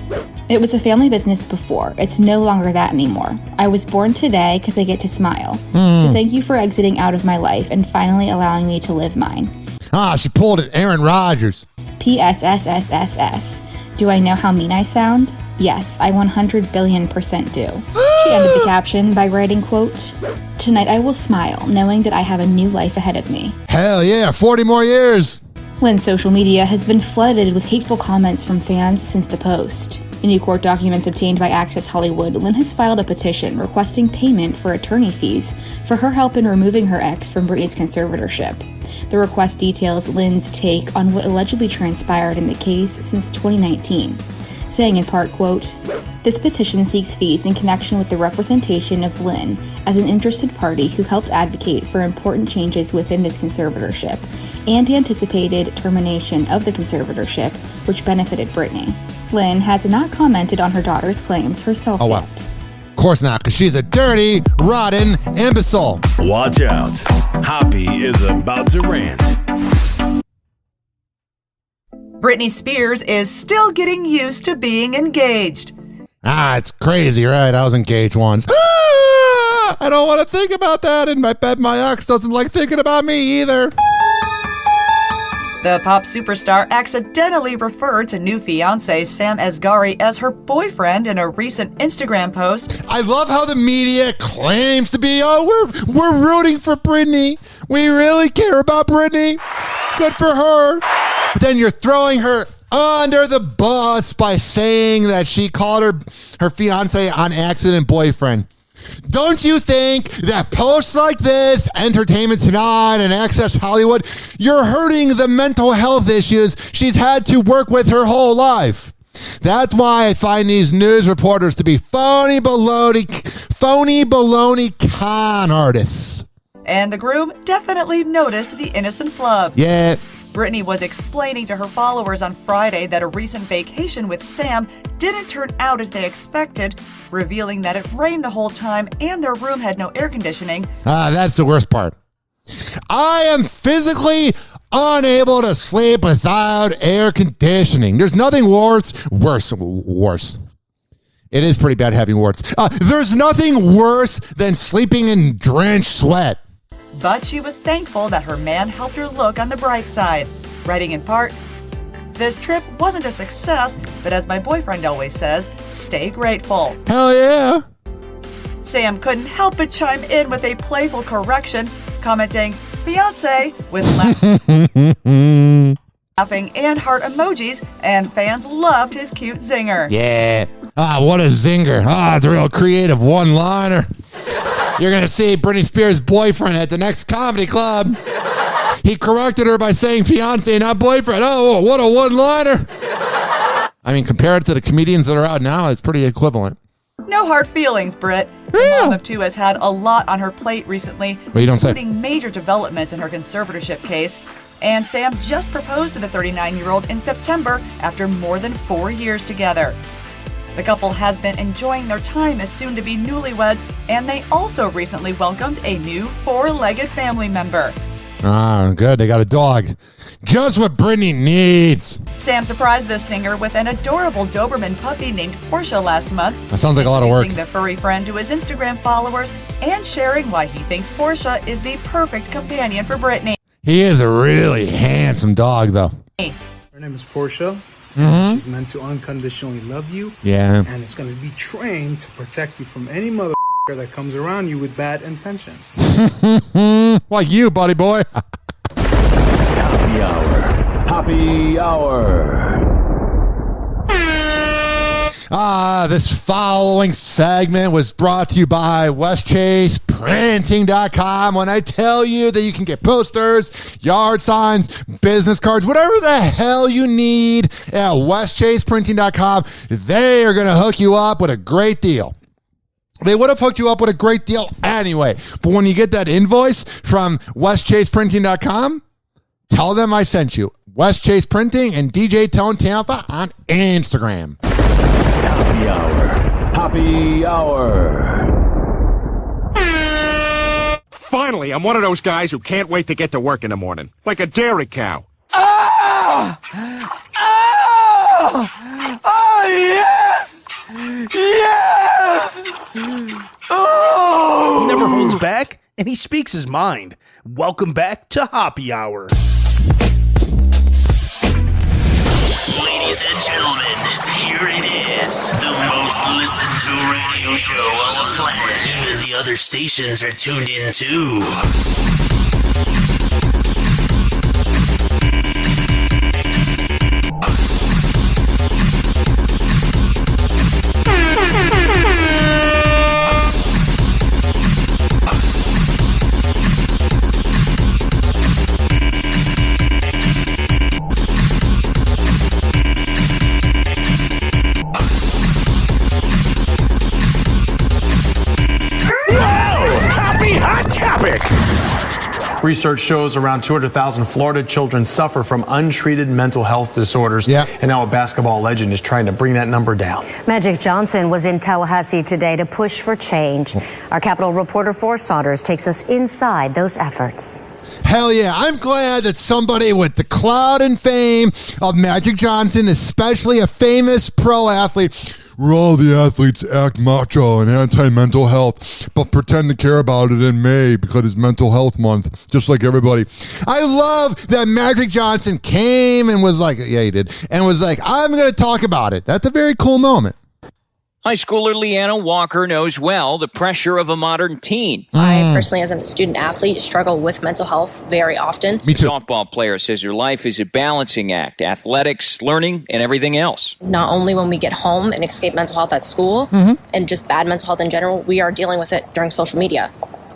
"It was a family business before. It's no longer that anymore. I was born today because I get to smile. So thank you for exiting out of my life and finally allowing me to live mine." She pulled an Aaron Rodgers. PSSSSS. Do I know how mean I sound? Yes, I 100 billion% do. She ended the caption by writing, quote, "Tonight I will smile, knowing that I have a new life ahead of me." Hell yeah, 40 more years. Lynn's social media has been flooded with hateful comments from fans since the post. In new court documents obtained by Access Hollywood, Lynn has filed a petition requesting payment for attorney fees for her help in removing her ex from Britney's conservatorship. The request details Lynn's take on what allegedly transpired in the case since 2019, saying in part, quote, "This petition seeks fees in connection with the representation of Lynn as an interested party who helped advocate for important changes within this conservatorship and anticipated termination of the conservatorship, which benefited Britney." Lynn has not commented on her daughter's claims herself yet. Of course not, because she's a dirty, rotten imbecile. Watch out. Hoppe is about to rant. Britney Spears is still getting used to being engaged. It's crazy, right? I was engaged once. I don't want to think about that, and I bet my ex doesn't like thinking about me either. The pop superstar accidentally referred to new fiancé Sam Asghari as her boyfriend in a recent Instagram post. I love how the media claims to be, we're rooting for Britney. We really care about Britney. Good for her. But then you're throwing her under the bus by saying that she called her fiancé on accident boyfriend. Don't you think that posts like this, Entertainment Tonight and Access Hollywood, you're hurting the mental health issues she's had to work with her whole life? That's why I find these news reporters to be phony baloney con artists. And the groom definitely noticed the innocent flub. Yeah. Britney was explaining to her followers on Friday that a recent vacation with Sam didn't turn out as they expected, revealing that it rained the whole time and their room had no air conditioning. That's the worst part. I am physically unable to sleep without air conditioning. There's nothing worse. It is pretty bad having warts. There's nothing worse than sleeping in drenched sweat. But she was thankful that her man helped her look on the bright side, writing in part, "This trip wasn't a success, but as my boyfriend always says, stay grateful." Hell yeah. Sam couldn't help but chime in with a playful correction, commenting, "Fiancé," with laughing and heart emojis, and fans loved his cute zinger. Yeah. What a zinger. It's a real creative one-liner. You're going to see Britney Spears' boyfriend at the next comedy club. He corrected her by saying fiancé, not boyfriend. Oh, what a one-liner. I mean, compared to the comedians that are out now, it's pretty equivalent. No hard feelings, Britt. The mom of two has had a lot on her plate recently, including major developments in her conservatorship case. And Sam just proposed to the 39-year-old in September after more than 4 years together. The couple has been enjoying their time as soon-to-be newlyweds, and they also recently welcomed a new 4-legged family member. Good. They got a dog. Just what Britney needs. Sam surprised the singer with an adorable Doberman puppy named Portia last month. That sounds like a lot of work. Introducing the furry friend to his Instagram followers and sharing why he thinks Portia is the perfect companion for Britney. He is a really handsome dog, though. Her name is Portia. Mm-hmm. She's meant to unconditionally love you. Yeah. And it's going to be trained to protect you from any mother that comes around you with bad intentions. Like you, buddy boy. Hoppe Hour. Hoppe Hour. This following segment was brought to you by West Chase westchaseprinting.com when I tell you that you can get posters, yard signs, business cards, whatever the hell you need at westchaseprinting.com. They are going to hook you up with a great deal. They would have hooked you up with a great deal anyway. But when you get that invoice from westchaseprinting.com, tell them I sent you. West Chase Printing and DJ Tone Tampa on Instagram. Hoppe Hour. Hoppe Hour. Finally, I'm one of those guys who can't wait to get to work in the morning. Like a dairy cow. Oh! Oh! Oh, yes! Yes! Oh! He never holds back, and he speaks his mind. Welcome back to Hoppe Hour. Ladies and gentlemen, here it is, the most listened to radio show on the planet. Even the other stations are tuned in too. Research shows around 200,000 Florida children suffer from untreated mental health disorders. Yeah. And now a basketball legend is trying to bring that number down. Magic Johnson was in Tallahassee today to push for change. Our Capitol reporter Forrest Saunders takes us inside those efforts. Hell yeah, I'm glad that somebody with the clout and fame of Magic Johnson, especially a famous pro athlete, where all the athletes act macho and anti-mental health, but pretend to care about it in May because it's Mental Health Month, just like everybody. I love that Magic Johnson came and was like, yeah, he did, and was like, I'm going to talk about it. That's a very cool moment. High schooler Leanna Walker knows well the pressure of a modern teen. I personally, as a student athlete, struggle with mental health very often. Me too. The softball player says her life is a balancing act, athletics, learning, and everything else. Not only when we get home and escape mental health at school and just bad mental health in general, we are dealing with it during social media.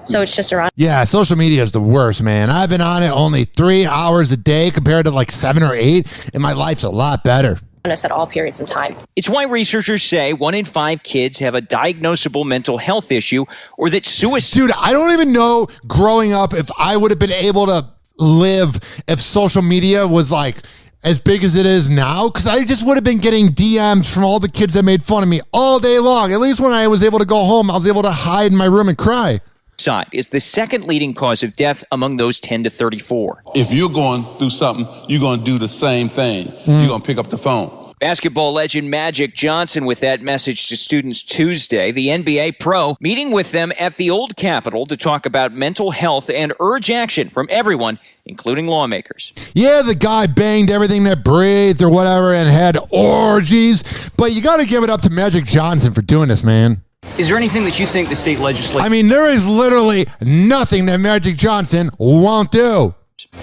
So it's just around. Yeah, social media is the worst, man. I've been on it only 3 hours a day compared to like 7 or 8, and my life's a lot better. Us at all periods in time. It's why researchers say 1 in 5 kids have a diagnosable mental health issue, or that suicide. Dude, I don't even know growing up if I would have been able to live if social media was like as big as it is now, because I just would have been getting DMs from all the kids that made fun of me all day long. At least when I was able to go home, I was able to hide in my room and cry. Suicide is the second leading cause of death among those 10 to 34. If you're going through something, you're going to do the same thing. You're going to pick up the phone. Basketball legend Magic Johnson with that message to students Tuesday. The NBA pro meeting with them at the old Capitol to talk about mental health and urge action from everyone, including lawmakers. Yeah, the guy banged everything that breathed or whatever and had orgies, but you got to give it up to Magic Johnson for doing this, man. Is there anything that you think the state legislature... I mean, there is literally nothing that Magic Johnson won't do.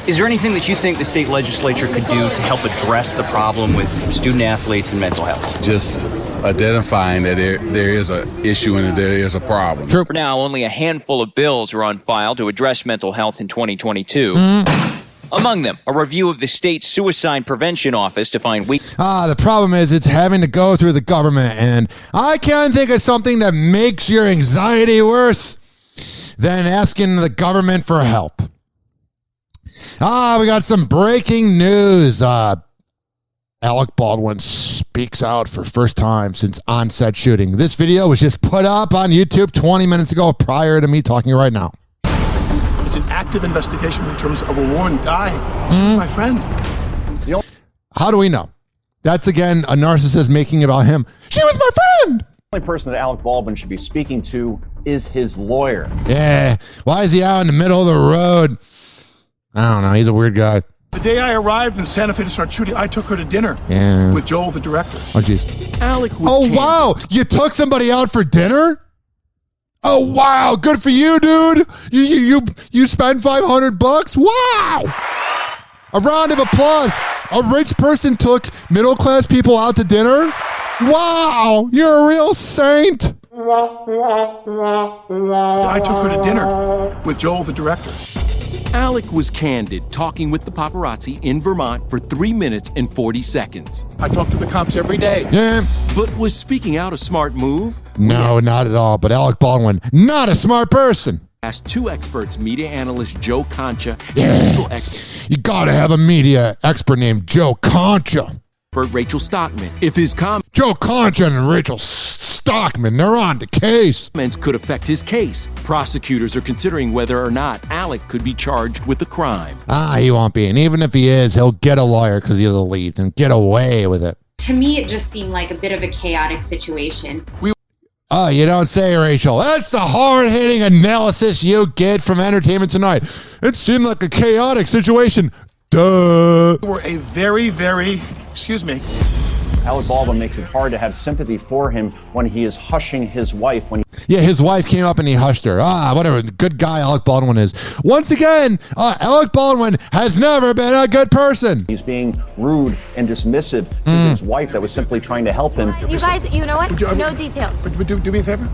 Is there anything that you think the state legislature could do to help address the problem with student athletes and mental health? Just identifying that there is an issue and that there is a problem. For now, only a handful of bills are on file to address mental health in 2022. Among them, a review of the state's suicide prevention office to find the problem is it's having to go through the government, and I can't think of something that makes your anxiety worse than asking the government for help. We got some breaking news. Alec Baldwin speaks out for first time since on-set shooting. This video was just put up on YouTube 20 minutes ago prior to me talking right now. It's an active investigation in terms of a woman dying. She was my friend. How do we know? That's, again, a narcissist making it about him. She was my friend! The only person that Alec Baldwin should be speaking to is his lawyer. Yeah. Why is he out in the middle of the road? I don't know. He's a weird guy. The day I arrived in Santa Fe to start shooting, I took her to dinner with Joel, the director. Oh, jeez. Alec was candid. Wow. You took somebody out for dinner? Oh, wow. Good for you, dude. You spent $500? Wow. A round of applause. A rich person took middle-class people out to dinner? Wow. You're a real saint. I took her to dinner with Joel, the director. Alec was candid, talking with the paparazzi in Vermont for 3 minutes and 40 seconds. I talk to the cops every day. Yeah. But was speaking out a smart move? No, not at all. But Alec Baldwin, not a smart person. Asked two experts, media analyst Joe Concha and legal expert. You gotta have a media expert named Joe Concha. Rachel Stockman. If his Joe Concha and Rachel Stockman, they're on the case. Comments could affect his case. Prosecutors are considering whether or not Alec could be charged with the crime. He won't be. And even if he is, he'll get a lawyer because he's a lead and get away with it. To me, it just seemed like a bit of a chaotic situation. Oh, you don't say, Rachel. That's the hard-hitting analysis you get from Entertainment Tonight. It seemed like a chaotic situation. Duh. We're a very, very, Alec Baldwin makes it hard to have sympathy for him when he is hushing his wife. Yeah, his wife came up and he hushed her. Whatever. Good guy Alec Baldwin is. Once again, Alec Baldwin has never been a good person. He's being rude and dismissive to his wife that was simply trying to help him. You guys, you know what? No details. Do me a favor?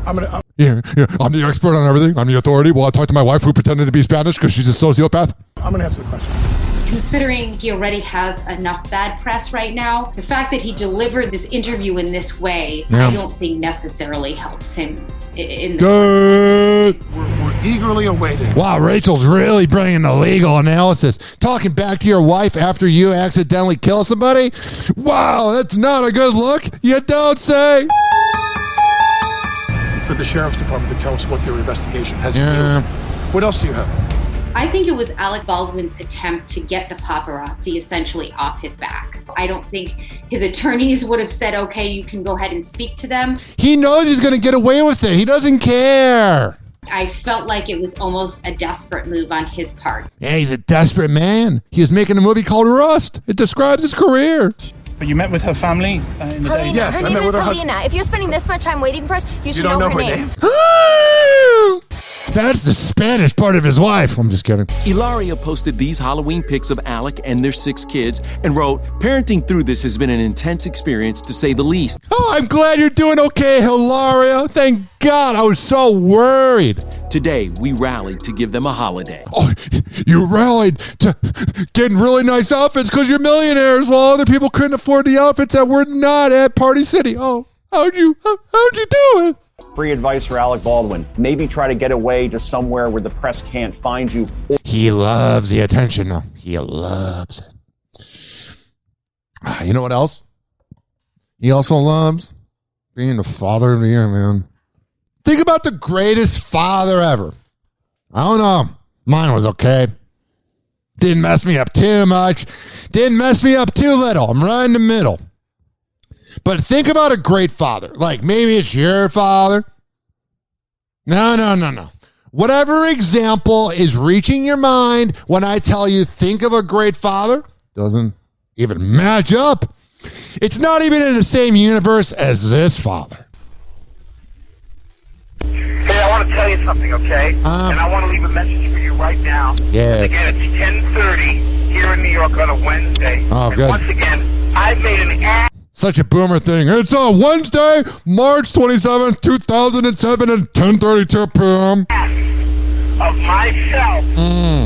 Yeah, I'm the expert on everything. I'm the authority. Well, I talked to my wife who pretended to be Spanish because she's a sociopath. I'm going to answer the question. Considering he already has enough bad press right now, the fact that he delivered this interview in this way, I don't think necessarily helps him in the... We're eagerly awaiting. Wow, Rachel's really bringing the legal analysis. Talking back to your wife after you accidentally kill somebody? Wow, that's not a good look. You don't say. For the sheriff's department to tell us what their investigation has to do. What else do you have? I think it was Alec Baldwin's attempt to get the paparazzi essentially off his back. I don't think his attorneys would have said, okay, you can go ahead and speak to them. He knows he's going to get away with it. He doesn't care. I felt like it was almost a desperate move on his part. Yeah, he's a desperate man. He was making a movie called Rust. It describes his career. But you met with her family in the day? Yes, her name is Helena. If you're spending this much time waiting for us, you should know her name. That's the Spanish part of his wife. I'm just kidding. Ilaria posted these Halloween pics of Alec and their 6 kids and wrote, "Parenting through this has been an intense experience to say the least." Oh, I'm glad you're doing okay, Hilaria. Thank God. I was so worried. Today, we rallied to give them a holiday. Oh, you rallied to getting really nice outfits because you're millionaires while other people couldn't afford the outfits that were not at Party City. Oh, how'd you do it? Free advice for Alec Baldwin. Maybe try to get away to somewhere where the press can't find you. He loves the attention, though. He loves it. You know what else? He also loves being the father of the year, man. Think about the greatest father ever. I don't know. Mine was okay. Didn't mess me up too much. Didn't mess me up too little. I'm right in the middle. But think about a great father. Like maybe it's your father. No. Whatever example is reaching your mind when I tell you think of a great father doesn't even match up. It's not even in the same universe as this father. Hey, I want to tell you something, okay? And I want to leave a message for you right now. Yeah. Again, it's 10:30 here in New York on a Wednesday. Oh, good. And once again, I made an ass. Such a boomer thing. It's on Wednesday, March 27th, 2007 at 10:32 p.m. Of myself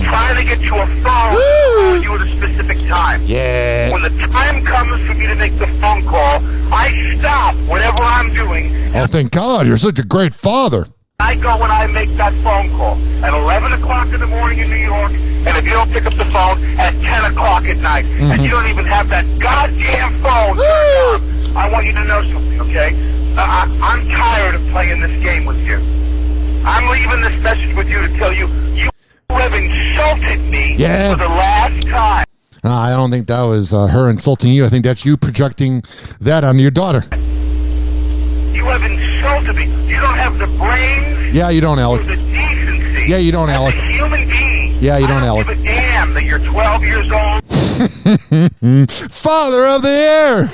trying to get you a phone on you at a specific time. Yeah. When the time comes for me to make the phone call, I stop whatever I'm doing. Oh, thank God. You're such a great father. I go when I make that phone call at 11 o'clock in the morning in New York, and if you don't pick up the phone at 10 o'clock at night, and you don't even have that goddamn phone turned on, I want you to know something, okay? I'm tired of playing this game with you. I'm leaving this message with you to tell you, you have insulted me for the last time. I don't think that was her insulting you. I think that's you projecting that onto your daughter. You have insulted me. You don't have the brains. Yeah, you don't, Alec. Or the decency. Yeah, you don't, Alec. As a human being. Yeah, you don't, Alec. I don't give a damn that you're 12 years old. Father of the year.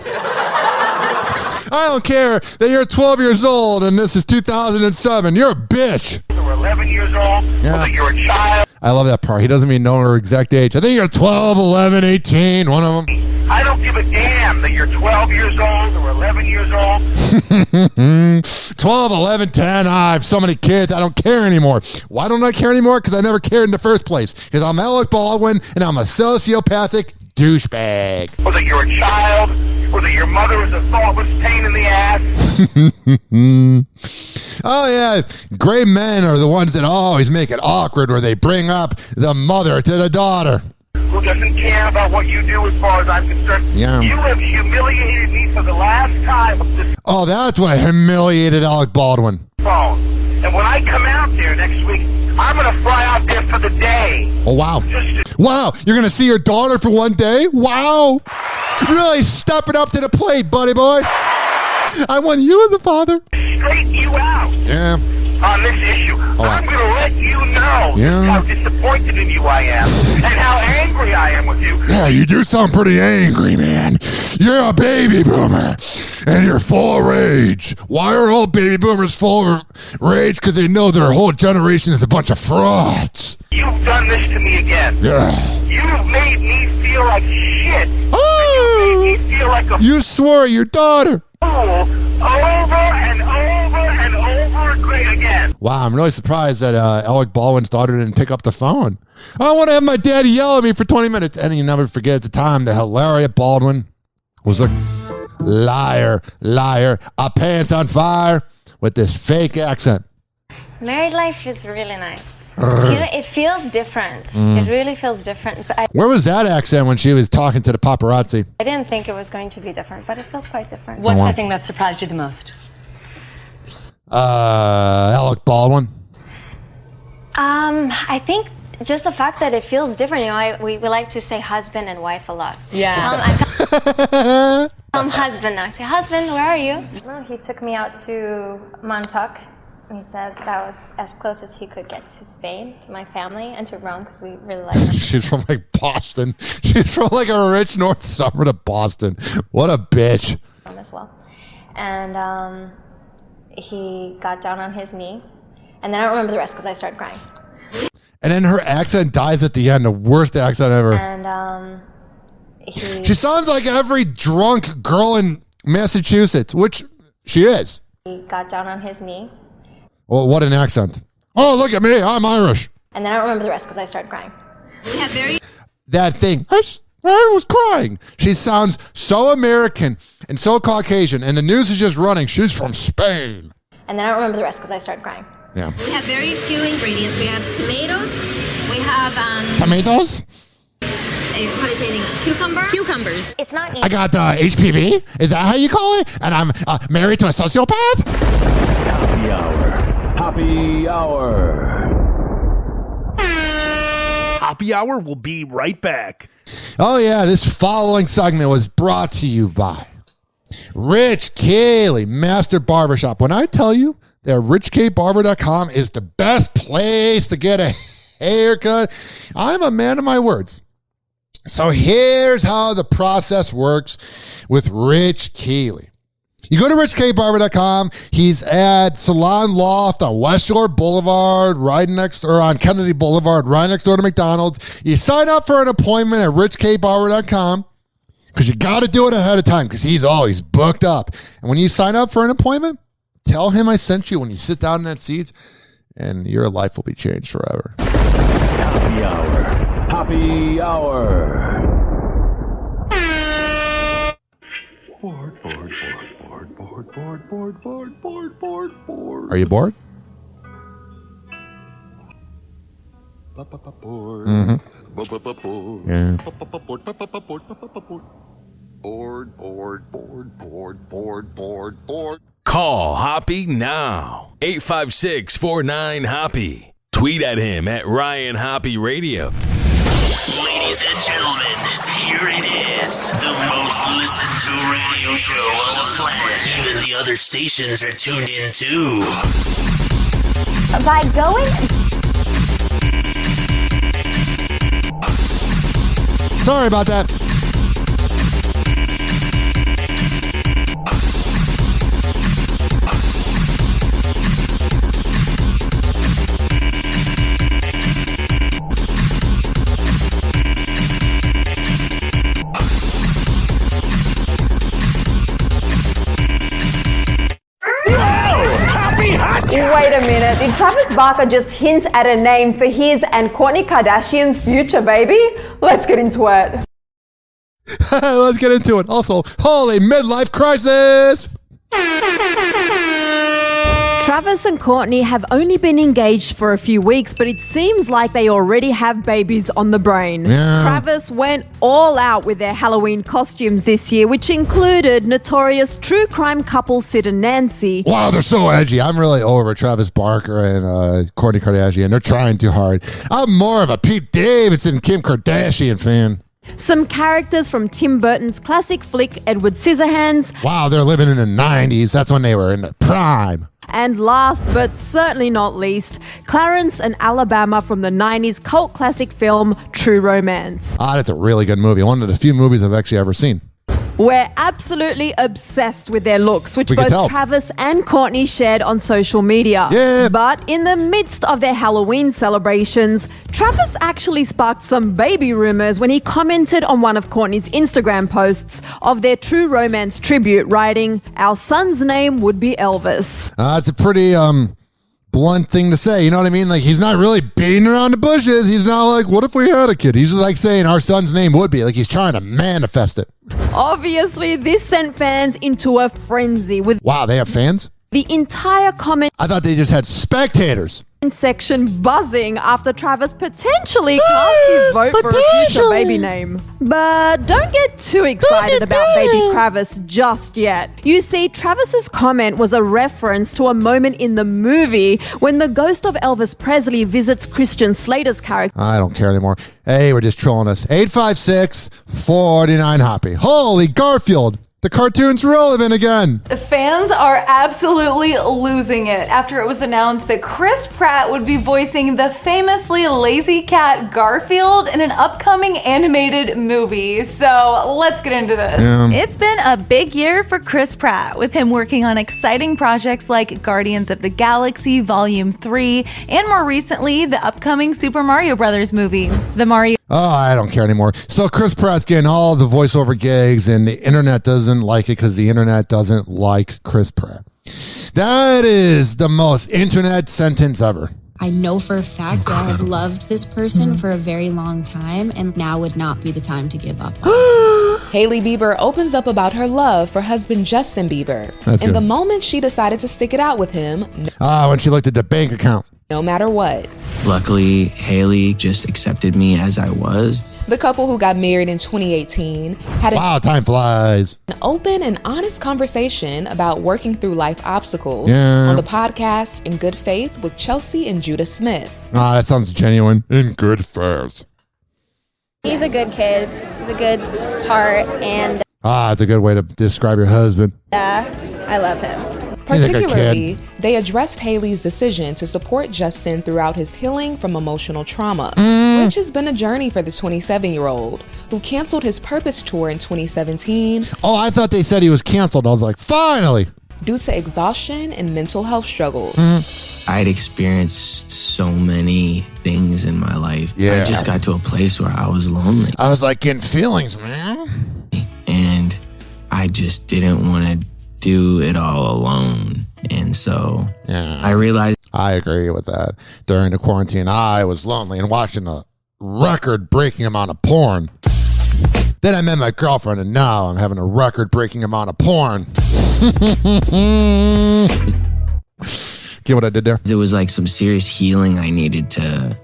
I don't care that you're 12 years old and this is 2007. You're a bitch. Or 11 years old. Yeah. Or that you're a child. I love that part. He doesn't even know her exact age. I think you're 12, 11, 18, one of them. I don't give a damn that you're 12 years old or 11 years old. 12, 11, 10. I have so many kids. I don't care anymore. Why don't I care anymore? Because I never cared in the first place. Because I'm Alec Baldwin, and I'm a sociopathic douchebag. Or that you're a child, or that your mother is a thoughtless pain in the ass. Oh, yeah. Gray men are the ones that always make it awkward where they bring up the mother to the daughter. Who doesn't care about what you do as far as I'm concerned. Yeah. You have humiliated me for the last time of this Oh, that's what humiliated Alec Baldwin. phone. And when I come out there next week, I'm going to fly out there for the day. Oh, wow. Wow, you're going to see your daughter for one day? Wow. Really stepping up to the plate, buddy boy. I want you as a father. Straighten you out. Yeah. On this issue. I'm going to let you know how disappointed in you I am and how angry I am with you. Yeah, you do sound pretty angry, man. You're a baby boomer, and you're full of rage. Why are all baby boomers full of rage? Because they know their whole generation is a bunch of frauds. You've done this to me again. Yeah. You've made me feel like shit. Oh! You made me feel like a You swore at your daughter. fool over and over and over again. Wow, I'm really surprised that Alec Baldwin's daughter didn't pick up the phone. I want to have my daddy yell at me for 20 minutes. And you never forget at the time that Hilaria Baldwin was a liar, a pants on fire with this fake accent. Married life is really nice. It feels different. It really feels different. But Where was that accent when she was talking to the paparazzi? I didn't think it was going to be different, but it feels quite different. What's the thing that surprised you the most? Alec Baldwin. I think just the fact that it feels different. You know, we like to say husband and wife a lot. Yeah. I'm husband now. I say, husband, where are you? No, he took me out to Montauk. He said that was as close as he could get to Spain, to my family, and to Rome, because we really like them. She's from like Boston. She's from like a rich north suburb of Boston. What a bitch. As well. And he got down on his knee. And then I don't remember the rest because I started crying. And then her accent dies at the end. The worst accent ever. And She sounds like every drunk girl in Massachusetts, which she is. he got down on his knee. Well, what an accent. Oh, look at me. I'm Irish. And then I don't remember the rest because I started crying. That thing. I was crying. She sounds so American and so Caucasian. And the news is just running. She's from Spain. And then I don't remember the rest because I started crying. Yeah. We have very few ingredients. We have tomatoes. We have Tomatoes? how do you say anything? Cucumbers. It's not easy. I got HPV. Is that how you call it? And I'm married to a sociopath? Hoppe Hour. Hoppe Hour. Hoppe Hour will be right back. Oh, yeah. This following segment was brought to you by Rich Kylie, Master Barbershop. When I tell you that richkbarber.com is the best place to get a haircut, I'm a man of my words. So here's how the process works with Rich Kylie. You go to richkbarber.com. He's at Salon Loft on West Shore Boulevard, on Kennedy Boulevard, right next door to McDonald's. You sign up for an appointment at richkbarber.com because you got to do it ahead of time because he's always booked up. And when you sign up for an appointment, tell him I sent you when you sit down in that seat, and your life will be changed forever. Hoppe Hour. Hoppe Hour. Are you bored? Mm-hmm. Yeah. Bored. Call Hoppe now. 856-49-HOPPE. Tweet at him at Ryan Hoppe Radio. Ladies and gentlemen, here it is. The most listened to radio show on the planet. Even the other stations are tuned in too. By going... Sorry about that. Wait a minute. Did Travis Barker just hint at a name for his and Kourtney Kardashian's future baby? Let's get into it. Let's get into it. Also, holy midlife crisis. Travis and Kourtney have only been engaged for a few weeks, but it seems like they already have babies on the brain. Yeah. Travis went all out with their Halloween costumes this year, which included notorious true crime couple Sid and Nancy. Wow, they're so edgy. I'm really over Travis Barker and Kourtney Kardashian. They're trying too hard. I'm more of a Pete Davidson, Kim Kardashian fan. Some characters from Tim Burton's classic flick, Edward Scissorhands. Wow, they're living in the 90s. That's when they were in their prime. And last but certainly not least, Clarence and Alabama from the 90s cult classic film True Romance. That's a really good movie. One of the few movies I've actually ever seen. We're absolutely obsessed with their looks, which both Travis and Kourtney shared on social media. Yeah. But in the midst of their Halloween celebrations, Travis actually sparked some baby rumors when he commented on one of Kourtney's Instagram posts of their True Romance tribute, writing, "Our son's name would be Elvis." It's a pretty blunt thing to say, you know what I mean? Like, he's not really beating around the bushes. He's not like, what if we had a kid? He's just like saying our son's name would be. Like, he's trying to manifest it. Obviously, this sent fans into a frenzy with... Wow, they have fans? The entire comment... I thought they just had spectators. ...section buzzing after Travis potentially cast his vote for a future baby name. But don't get too excited about baby Travis just yet. You see, Travis's comment was a reference to a moment in the movie when the ghost of Elvis Presley visits Christian Slater's character. I don't care anymore. Hey, we're just trolling us. 856-49-HOPPY. Holy Garfield. The cartoon's relevant again. The fans are absolutely losing it after it was announced that Chris Pratt would be voicing the famously lazy cat Garfield in an upcoming animated movie. So let's get into this. It's been a big year for Chris Pratt, with him working on exciting projects like Guardians of the Galaxy Volume 3, and more recently, the upcoming Super Mario Brothers movie. I don't care anymore. So Chris Pratt's getting all the voiceover gigs, and the internet doesn't like it because the internet doesn't like Chris Pratt. That is the most internet sentence ever. I know for a fact that I've loved this person for a very long time, and now would not be the time to give up. Hailey Bieber opens up about her love for husband Justin Bieber. That's and good. the moment she decided to stick it out with him, when she looked at the bank account. No matter what. Luckily, Hailey just accepted me as I was. The couple, who got married in 2018, had time flies. An open and honest conversation about working through life obstacles Yeah. on the podcast In Good Faith with Chelsea and Judah Smith. That sounds genuine. In good faith. He's a good kid. He's a good heart, and It's a good way to describe your husband. I love him. Particularly, they addressed Hailey's decision to support Justin throughout his healing from emotional trauma, which has been a journey for the 27-year-old, who canceled his Purpose Tour in 2017. I thought they said he was canceled. I was like, finally! Due to exhaustion and mental health struggles. I'd experienced so many things in my life. Yeah. I just got to a place where I was lonely. I was like getting feelings, man. And I just didn't want to do it all alone. And so I realized... I agree with that. During the quarantine, I was lonely and watching a record-breaking amount of porn. Then I met my girlfriend, and now I'm having a record-breaking amount of porn. Get what I did there? There was like some serious healing I needed to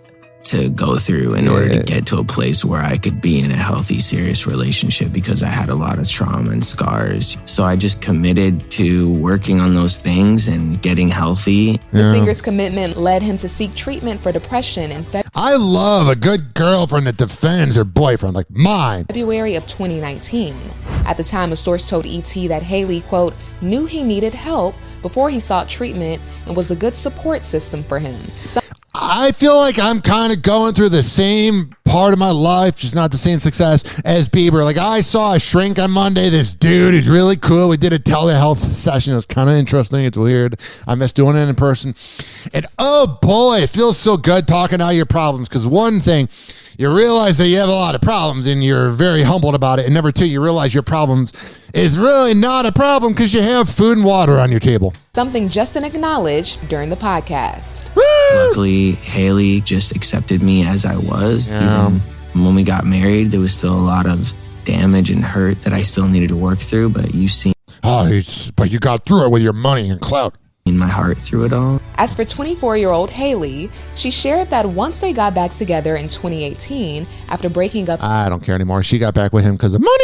go through in order to get to a place where I could be in a healthy, serious relationship, because I had a lot of trauma and scars. So I just committed to working on those things and getting healthy. The singer's commitment led him to seek treatment for depression in I love a good girlfriend that defends her boyfriend, like mine. February of 2019. At the time, a source told ET that Hailey, quote, knew he needed help before he sought treatment and was a good support system for him. I feel like I'm kind of going through the same part of my life, just not the same success as Bieber. Like, I saw a shrink on Monday. This dude is really cool. We did a telehealth session. It was kind of interesting. It's weird. I miss doing it in person. And oh boy, it feels so good talking out your problems. Because one thing, you realize that you have a lot of problems and you're very humbled about it. And number 2, you realize your problems is really not a problem because you have food and water on your table. Something Justin acknowledged during the podcast. Luckily, Haley just accepted me as I was. Even when we got married, there was still a lot of damage and hurt that I still needed to work through, but you see. But you got through it with your money and clout. In my heart through it all. As for 24-year-old Haley, she shared that once they got back together in 2018, after breaking up. I don't care anymore. She got back with him because of money.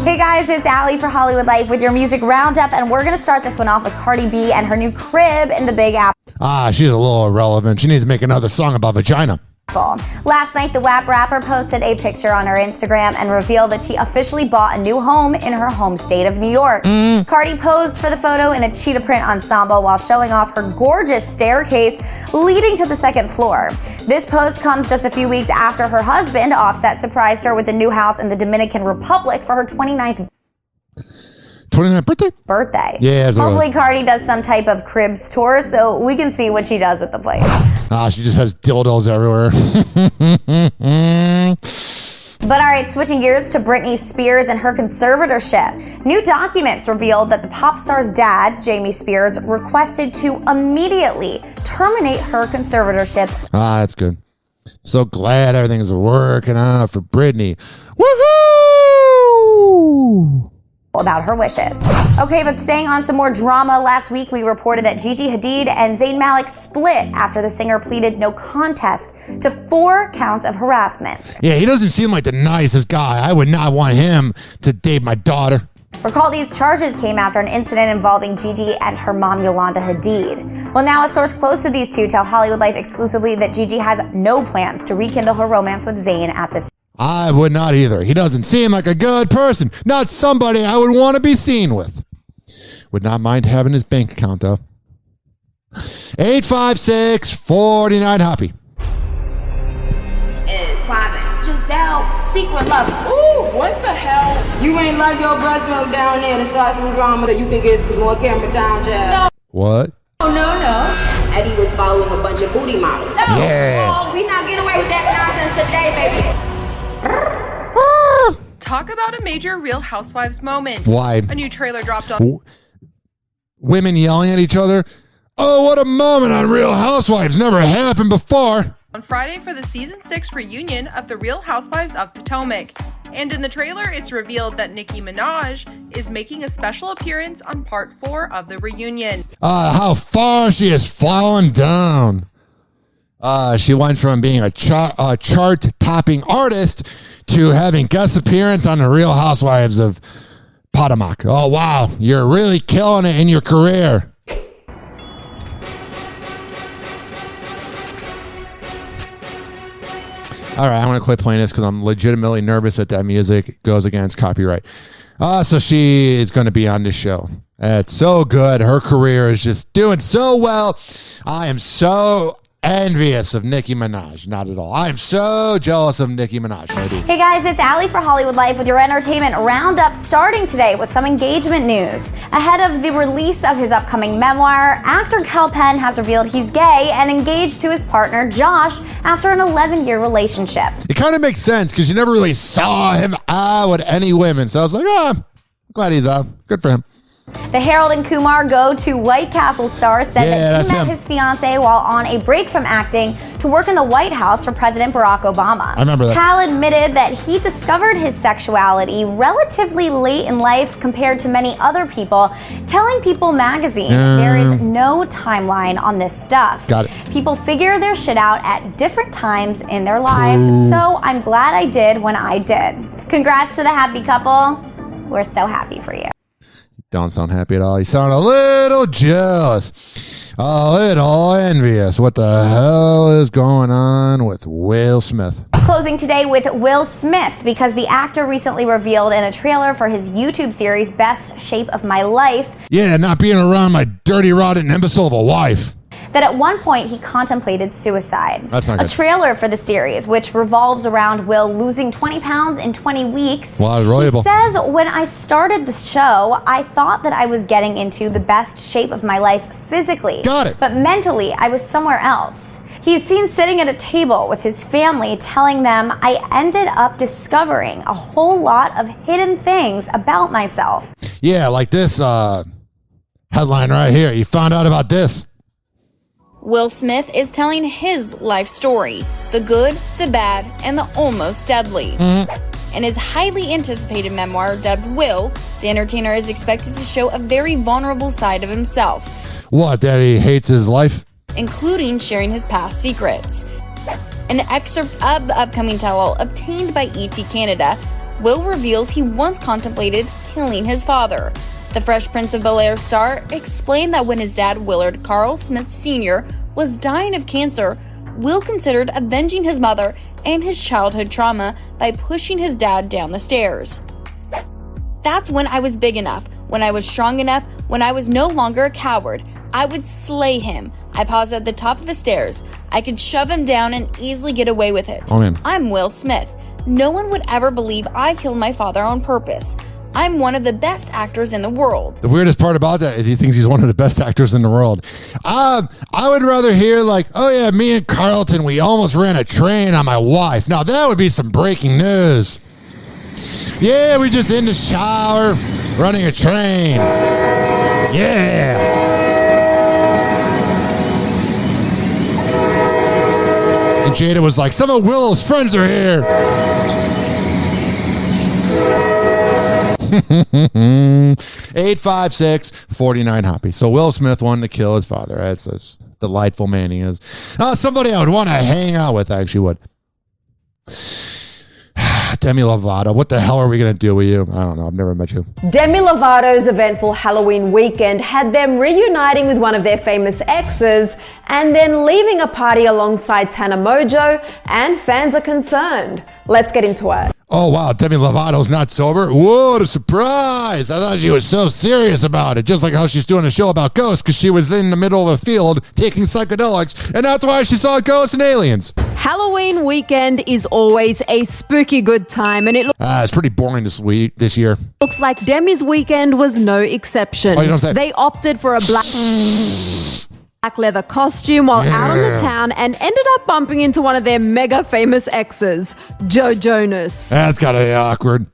Hey guys, it's Allie for Hollywood Life with your music roundup, and we're going to start this one off with Cardi B and her new crib in the Big Apple. She's a little irrelevant. She needs to make another song about vagina. Last night, the WAP rapper posted a picture on her Instagram and revealed that she officially bought a new home in her home state of New York. Cardi posed for the photo in a cheetah print ensemble while showing off her gorgeous staircase leading to the second floor. This post comes just a few weeks after her husband, Offset, surprised her with a new house in the Dominican Republic for her 29th birthday. Yeah. Hopefully Cardi does some type of cribs tour so we can see what she does with the place. She just has dildos everywhere. But all right, switching gears to Britney Spears and her conservatorship. New documents revealed that the pop star's dad, Jamie Spears, requested to immediately terminate her conservatorship. That's good. So glad everything's working out for Britney. Woohoo! About her wishes. Okay, but staying on some more drama, last week we reported that Gigi Hadid and Zayn Malik split after the singer pleaded no contest to 4 counts of harassment. Yeah, he doesn't seem like the nicest guy. I would not want him to date my daughter. Recall these charges came after an incident involving Gigi and her mom Yolanda Hadid. Well, now a source close to these two tell Hollywood Life exclusively that Gigi has no plans to rekindle her romance with Zayn at this time. I would not either. He doesn't seem like a good person. Not somebody I would want to be seen with. Would not mind having his bank account, though. 856-49 Hoppe. Is poppin'. Giselle, secret love. Ooh, what the hell? You ain't like your breast milk down there to start some drama that you think is more camera down, child. What? Oh, no. Eddie was following a bunch of booty models. No. Yeah. Oh, we not getting away with that nonsense today, baby. Talk about a major Real Housewives moment. Why? A new trailer dropped on. Women yelling at each other. Oh, what a moment on Real Housewives. Never happened before. On Friday for the season 6 reunion of the Real Housewives of Potomac. And in the trailer, it's revealed that Nicki Minaj is making a special appearance on part 4 of the reunion. How far she has fallen down. She went from being a chart-topping artist to having guest appearance on the Real Housewives of Potomac. Oh, wow. You're really killing it in your career. All right, I'm going to quit playing this because I'm legitimately nervous that music goes against copyright. So she is going to be on this show. It's so good. Her career is just doing so well. I am so envious of Nicki Minaj. Not at all. I am so jealous of Nicki Minaj. Maybe. Hey guys, it's Allie for Hollywood Life with your entertainment roundup, starting today with some engagement news. Ahead of the release of his upcoming memoir, actor Kel Penn has revealed he's gay and engaged to his partner Josh after an 11-year relationship. It kind of makes sense because you never really saw him out with any women. So I was like, I'm glad he's out. Good for him. The Harold and Kumar Go to White Castle star said that he met his fiancée while on a break from acting to work in the White House for President Barack Obama. I remember that. Cal admitted that he discovered his sexuality relatively late in life compared to many other people, telling People magazine there is no timeline on this stuff. Got it. People figure their shit out at different times in their lives, so I'm glad I did when I did. Congrats to the happy couple. We're so happy for you. Don't sound happy at all. You sound a little jealous, a little envious. What the hell is going on with Will Smith? Closing today with Will Smith because the actor recently revealed in a trailer for his YouTube series Best Shape of My Life. Yeah, not being around my dirty, rotten imbecile of a wife. that at one point he contemplated suicide. That's not a good. trailer for the series, which revolves around Will losing 20 pounds in 20 weeks. Wow, he relatable. says, when I started the show, I thought that I was getting into the best shape of my life physically. Got it. But mentally, I was somewhere else. He's seen sitting at a table with his family telling them, I ended up discovering a whole lot of hidden things about myself. Yeah, like this headline right here. You found out about this. Will Smith is telling his life story, the good, the bad, and the almost deadly. In his highly anticipated memoir dubbed Will, the entertainer is expected to show a very vulnerable side of himself. What, that he hates his life? Including sharing his past secrets. In an excerpt of the upcoming tell-all obtained by ET Canada, Will reveals he once contemplated killing his father. The Fresh Prince of Bel-Air star explained that when his dad, Willard Carl Smith Sr., was dying of cancer, Will considered avenging his mother and his childhood trauma by pushing his dad down the stairs. That's when I was big enough, when I was strong enough, when I was no longer a coward. I would slay him. I paused at the top of the stairs. I could shove him down and easily get away with it. Oh, man. I'm Will Smith. No one would ever believe I killed my father on purpose. I'm one of the best actors in the world. The weirdest part about that is he thinks he's one of the best actors in the world. I would rather hear like, oh yeah, me and Carlton, we almost ran a train on my wife. Now that would be some breaking news. Yeah, we just in the shower, running a train. Yeah. And Jada was like, some of Willow's friends are here. 856-49 Hoppy. So Will Smith wanted to kill his father. That's a delightful man he is. Somebody I would want to hang out with, actually would. Demi Lovato. What the hell are we going to do with you? I don't know. I've never met you. Demi Lovato's eventful Halloween weekend had them reuniting with one of their famous exes and then leaving a party alongside Tana Mojo, and fans are concerned. Let's get into it. Oh, wow. Demi Lovato's not sober? Whoa, what a surprise. I thought she was so serious about it. Just like how she's doing a show about ghosts because she was in the middle of a field taking psychedelics, and that's why she saw ghosts and aliens. Halloween weekend is always a spooky good time, and it's pretty boring this year. Looks like Demi's weekend was no exception. Oh, you don't say. They opted for a black leather costume while out on the town and ended up bumping into one of their mega famous exes, Joe Jonas. That's gotta be awkward.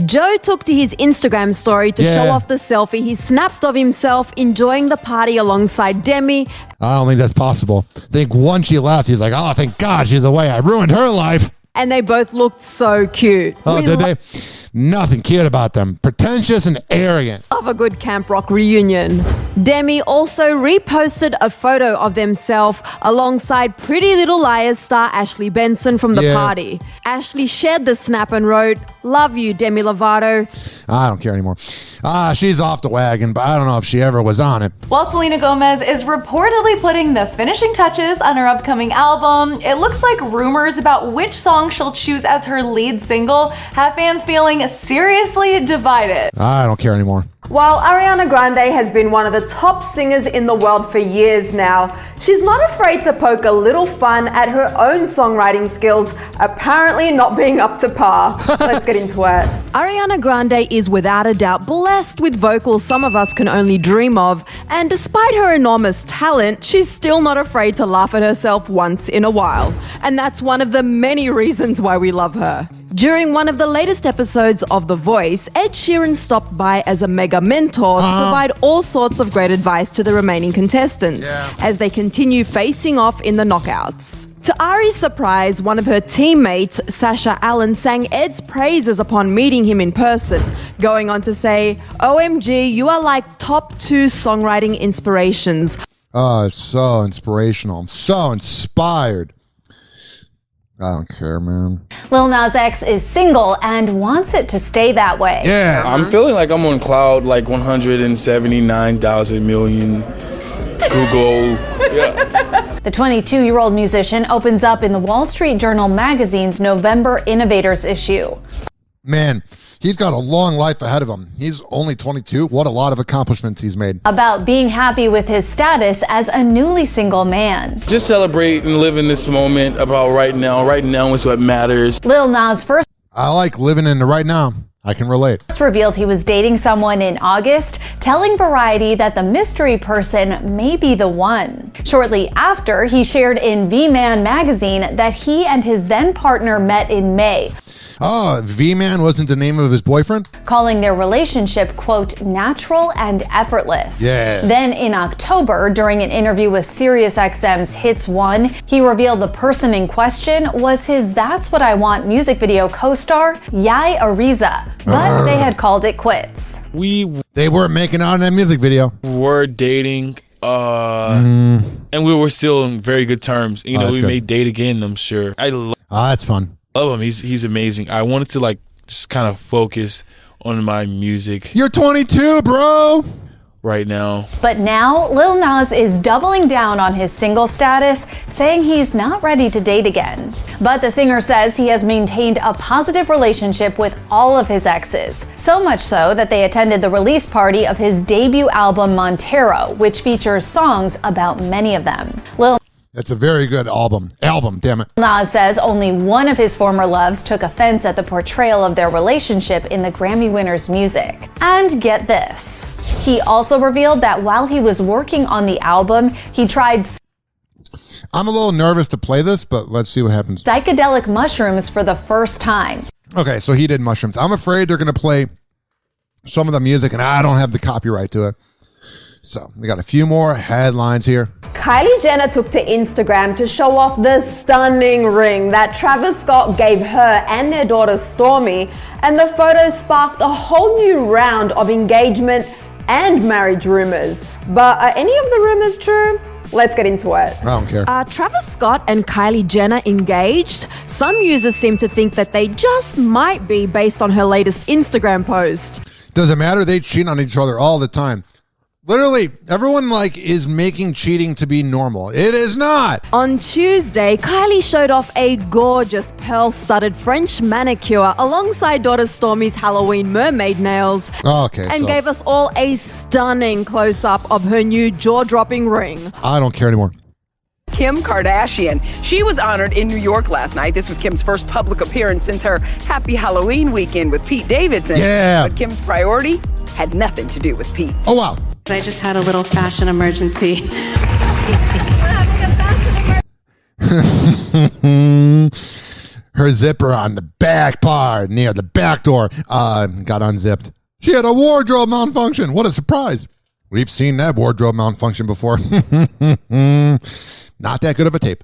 Joe took to his Instagram story to show off the selfie he snapped of himself enjoying the party alongside Demi. I don't think that's possible. I think once she left, he's like, oh, thank God she's away. I ruined her life. And they both looked so cute. Oh, did they? Nothing cute about them. Pretentious and arrogant. Of a good Camp Rock reunion. Demi also reposted a photo of themselves alongside Pretty Little Liars star Ashley Benson from the party. Ashley shared the snap and wrote, "Love you, Demi Lovato." I don't care anymore. She's off the wagon, but I don't know if she ever was on it. While Selena Gomez is reportedly putting the finishing touches on her upcoming album, it looks like rumors about which song she'll choose as her lead single have fans feeling seriously divided. I don't care anymore. While Ariana Grande has been one of the top singers in the world for years now, she's not afraid to poke a little fun at her own songwriting skills, apparently not being up to par. Let's get into it. Ariana Grande is without a doubt blessed with vocals some of us can only dream of, and despite her enormous talent, she's still not afraid to laugh at herself once in a while. And that's one of the many reasons why we love her. During one of the latest episodes of The Voice, Ed Sheeran stopped by as a mega mentor to provide all sorts of great advice to the remaining contestants as they continue facing off in the knockouts. To Ari's surprise, one of her teammates, Sasha Allen, sang Ed's praises upon meeting him in person, going on to say, "OMG, you are like top 2 songwriting inspirations." Oh, it's so inspirational. I'm so inspired. I don't care, man. Lil Nas X is single and wants it to stay that way. Yeah. I'm feeling like I'm on cloud like 179,000 million Google. Yeah. The 22-year-old musician opens up in the Wall Street Journal magazine's November Innovators issue. Man, he's got a long life ahead of him. He's only 22. What a lot of accomplishments he's made. About being happy with his status as a newly single man. Just celebrate and live in this moment about right now. Right now is what matters. Lil Nas first I like living in the right now. I can relate. Revealed he was dating someone in August, telling Variety that the mystery person may be the one. Shortly after, he shared in V-Man magazine that he and his then partner met in May. Oh, V-Man wasn't the name of his boyfriend? Calling their relationship, quote, natural and effortless. Yeah. Then in October, during an interview with SiriusXM's Hits 1, he revealed the person in question was his That's What I Want music video co-star, Yai Ariza. But they had called it quits. They weren't making out in that music video. We're dating, and we were still in very good terms. You know, we may date again, I'm sure. That's fun. Love him. He's amazing. I wanted to just kind of focus on my music. You're 22, bro. Right now. But now, Lil Nas is doubling down on his single status, saying he's not ready to date again. But the singer says he has maintained a positive relationship with all of his exes. So much so that they attended the release party of his debut album Montero, which features songs about many of them. That's a very good album, damn it. Nas says only one of his former loves took offense at the portrayal of their relationship in the Grammy winner's music. And get this. He also revealed that while he was working on the album, he tried I'm a little nervous to play this, but let's see what happens. psychedelic mushrooms for the first time. Okay, so he did mushrooms. I'm afraid they're going to play some of the music, and I don't have the copyright to it. So we got a few more headlines here. Kylie Jenner took to Instagram to show off the stunning ring that Travis Scott gave her and their daughter Stormy, and the photo sparked a whole new round of engagement and marriage rumors. But are any of the rumors true? Let's get into it. I don't care. Are Travis Scott and Kylie Jenner engaged? Some users seem to think that they just might be based on her latest Instagram post. Doesn't matter. They cheat on each other all the time. Literally, everyone is making cheating to be normal. It is not. On Tuesday, Kylie showed off a gorgeous pearl-studded French manicure alongside daughter Stormy's Halloween mermaid nails. And gave us all a stunning close-up of her new jaw-dropping ring. I don't care anymore. Kim Kardashian. She was honored in New York last night. This was Kim's first public appearance since her Happy Halloween weekend with Pete Davidson. Yeah. But Kim's priority had nothing to do with Pete. Oh, wow. I just had a little fashion emergency. Her zipper on the back part near the back door got unzipped. She had a wardrobe malfunction. What a surprise. We've seen that wardrobe malfunction before. Not that good of a tape.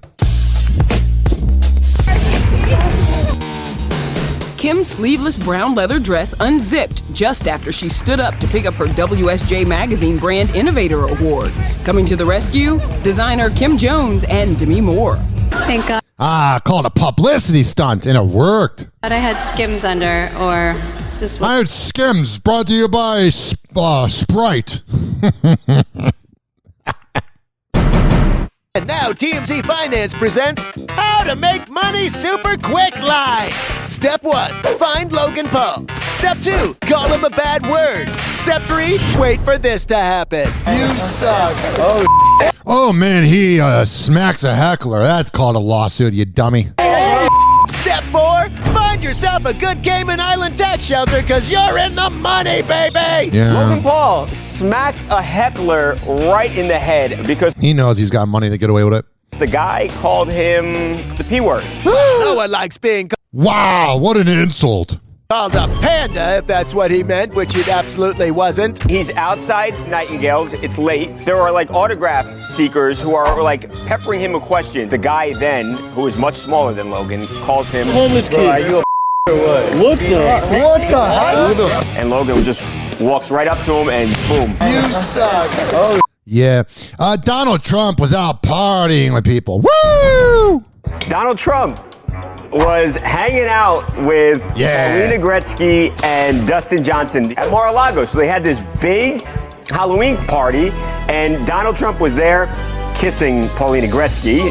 Kim's sleeveless brown leather dress unzipped just after she stood up to pick up her WSJ Magazine Brand Innovator Award. Coming to the rescue, designer Kim Jones and Demi Moore. Thank God Called a publicity stunt, and it worked. I had Skims under, or this was... I had Skims, brought to you by Sprite. And now TMZ Finance presents How to Make Money Super Quick Live. Step 1, find Logan Paul. Step 2, call him a bad word. Step 3, wait for this to happen. You suck. Oh, man, he smacks a heckler. That's called a lawsuit, you dummy. Step 4, find yourself a good Cayman Island tax shelter because you're in the money, baby. Yeah. Logan Paul smacked a heckler right in the head because he knows he's got money to get away with it. The guy called him the P word. No one likes being Wow, what an insult. called a panda, if that's what he meant, which it absolutely wasn't. He's outside Nightingale's. It's late. There are autograph seekers who are peppering him with questions. The guy then, who is much smaller than Logan, calls him homeless kid. Are you a what the hell? And Logan just walks right up to him and boom. You suck. Oh. Yeah. Donald Trump was out partying with people. Woo! Donald Trump was hanging out with Paulina Gretzky and Dustin Johnson at Mar-a-Lago. So they had this big Halloween party, and Donald Trump was there kissing Paulina Gretzky.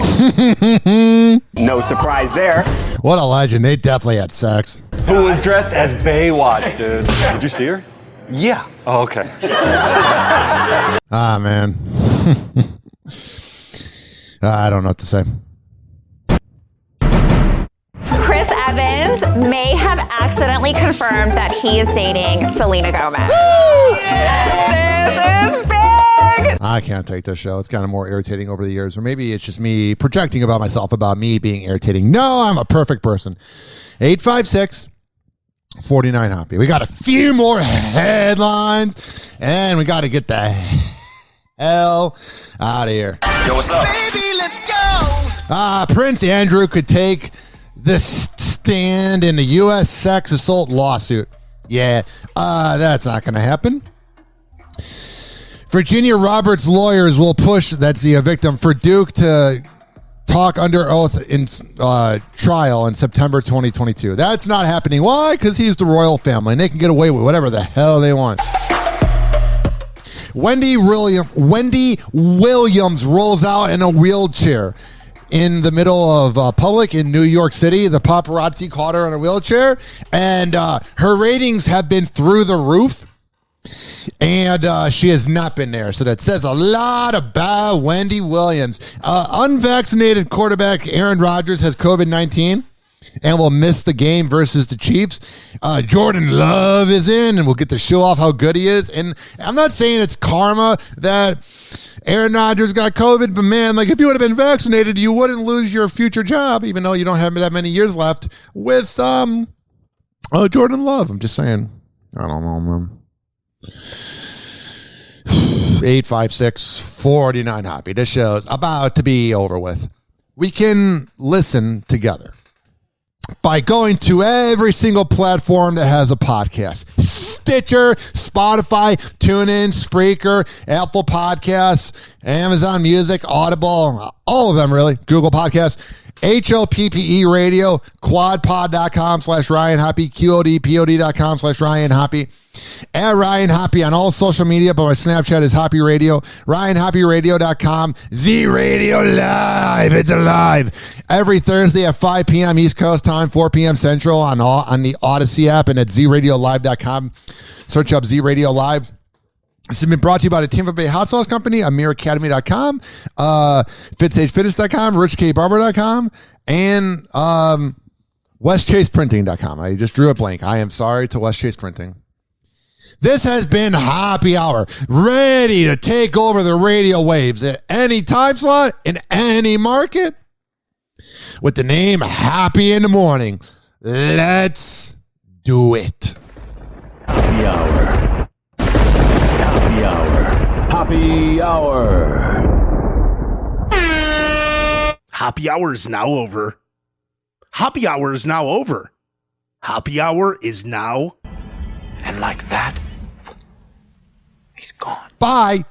No surprise there. What a legend. They definitely had sex. Who was dressed as Baywatch, dude. Did you see her? Yeah. Oh, okay. Ah, man. I don't know what to say. Chris Evans may have accidentally confirmed that he is dating Selena Gomez. This is big! I can't take this show. It's kind of more irritating over the years. Or maybe it's just me projecting about myself, about me being irritating. No, I'm a perfect person. 856-49 Hoppe. We got a few more headlines, and we got to get the hell out of here. Yo, what's up? Baby, let's go. Prince Andrew could take the stand in the U.S. sex assault lawsuit. Yeah, that's not going to happen. Virginia Roberts' lawyers will push, that's the victim, for Duke to talk under oath in trial in September 2022. That's not happening. Why? Because he's the royal family, and they can get away with whatever the hell they want. Wendy Williams rolls out in a wheelchair in the middle of public in New York City. The paparazzi caught her in a wheelchair, and her ratings have been through the roof. And she has not been there. So that says a lot about Wendy Williams. Unvaccinated quarterback Aaron Rodgers has COVID-19 and will miss the game versus the Chiefs. Jordan Love is in and we'll get to show off how good he is. And I'm not saying it's karma that Aaron Rodgers got COVID, but man, like if you would have been vaccinated, you wouldn't lose your future job, even though you don't have that many years left with Jordan Love. I'm just saying. I don't know, man. 856-49 Hoppe. This show's about to be over with. We can listen together by going to every single platform that has a podcast. Stitcher, Spotify, TuneIn, Spreaker, Apple Podcasts, Amazon Music, Audible, all of them really, Google Podcasts, HOPPE Radio, quadpod.com/Ryan Hoppe, QODPOD.com/Ryan Hoppe, at Ryan Hoppe on all social media, but my Snapchat is Hoppe Radio, RyanHoppeRadio.com, Z Radio Live, it's alive. Every Thursday at 5 p.m. East Coast time, 4 p.m. Central on the Odyssey app and at ZRadioLive.com. Search up Z Radio Live. This has been brought to you by the Tampa Bay Hot Sauce Company, AmirAcademy.com, FitStageFitness.com, RichKBarber.com, and WestChasePrinting.com. I just drew a blank. I am sorry to West Chase Printing. This has been Hoppe Hour, ready to take over the radio waves at any time slot in any market with the name Hoppe in the Morning. Let's do it. Hoppe Hour. Hoppe Hour. Hoppe Hour. Hoppe Hour is now over. Hoppe Hour is now over. Hoppe Hour is now. And like that, he's gone. Bye.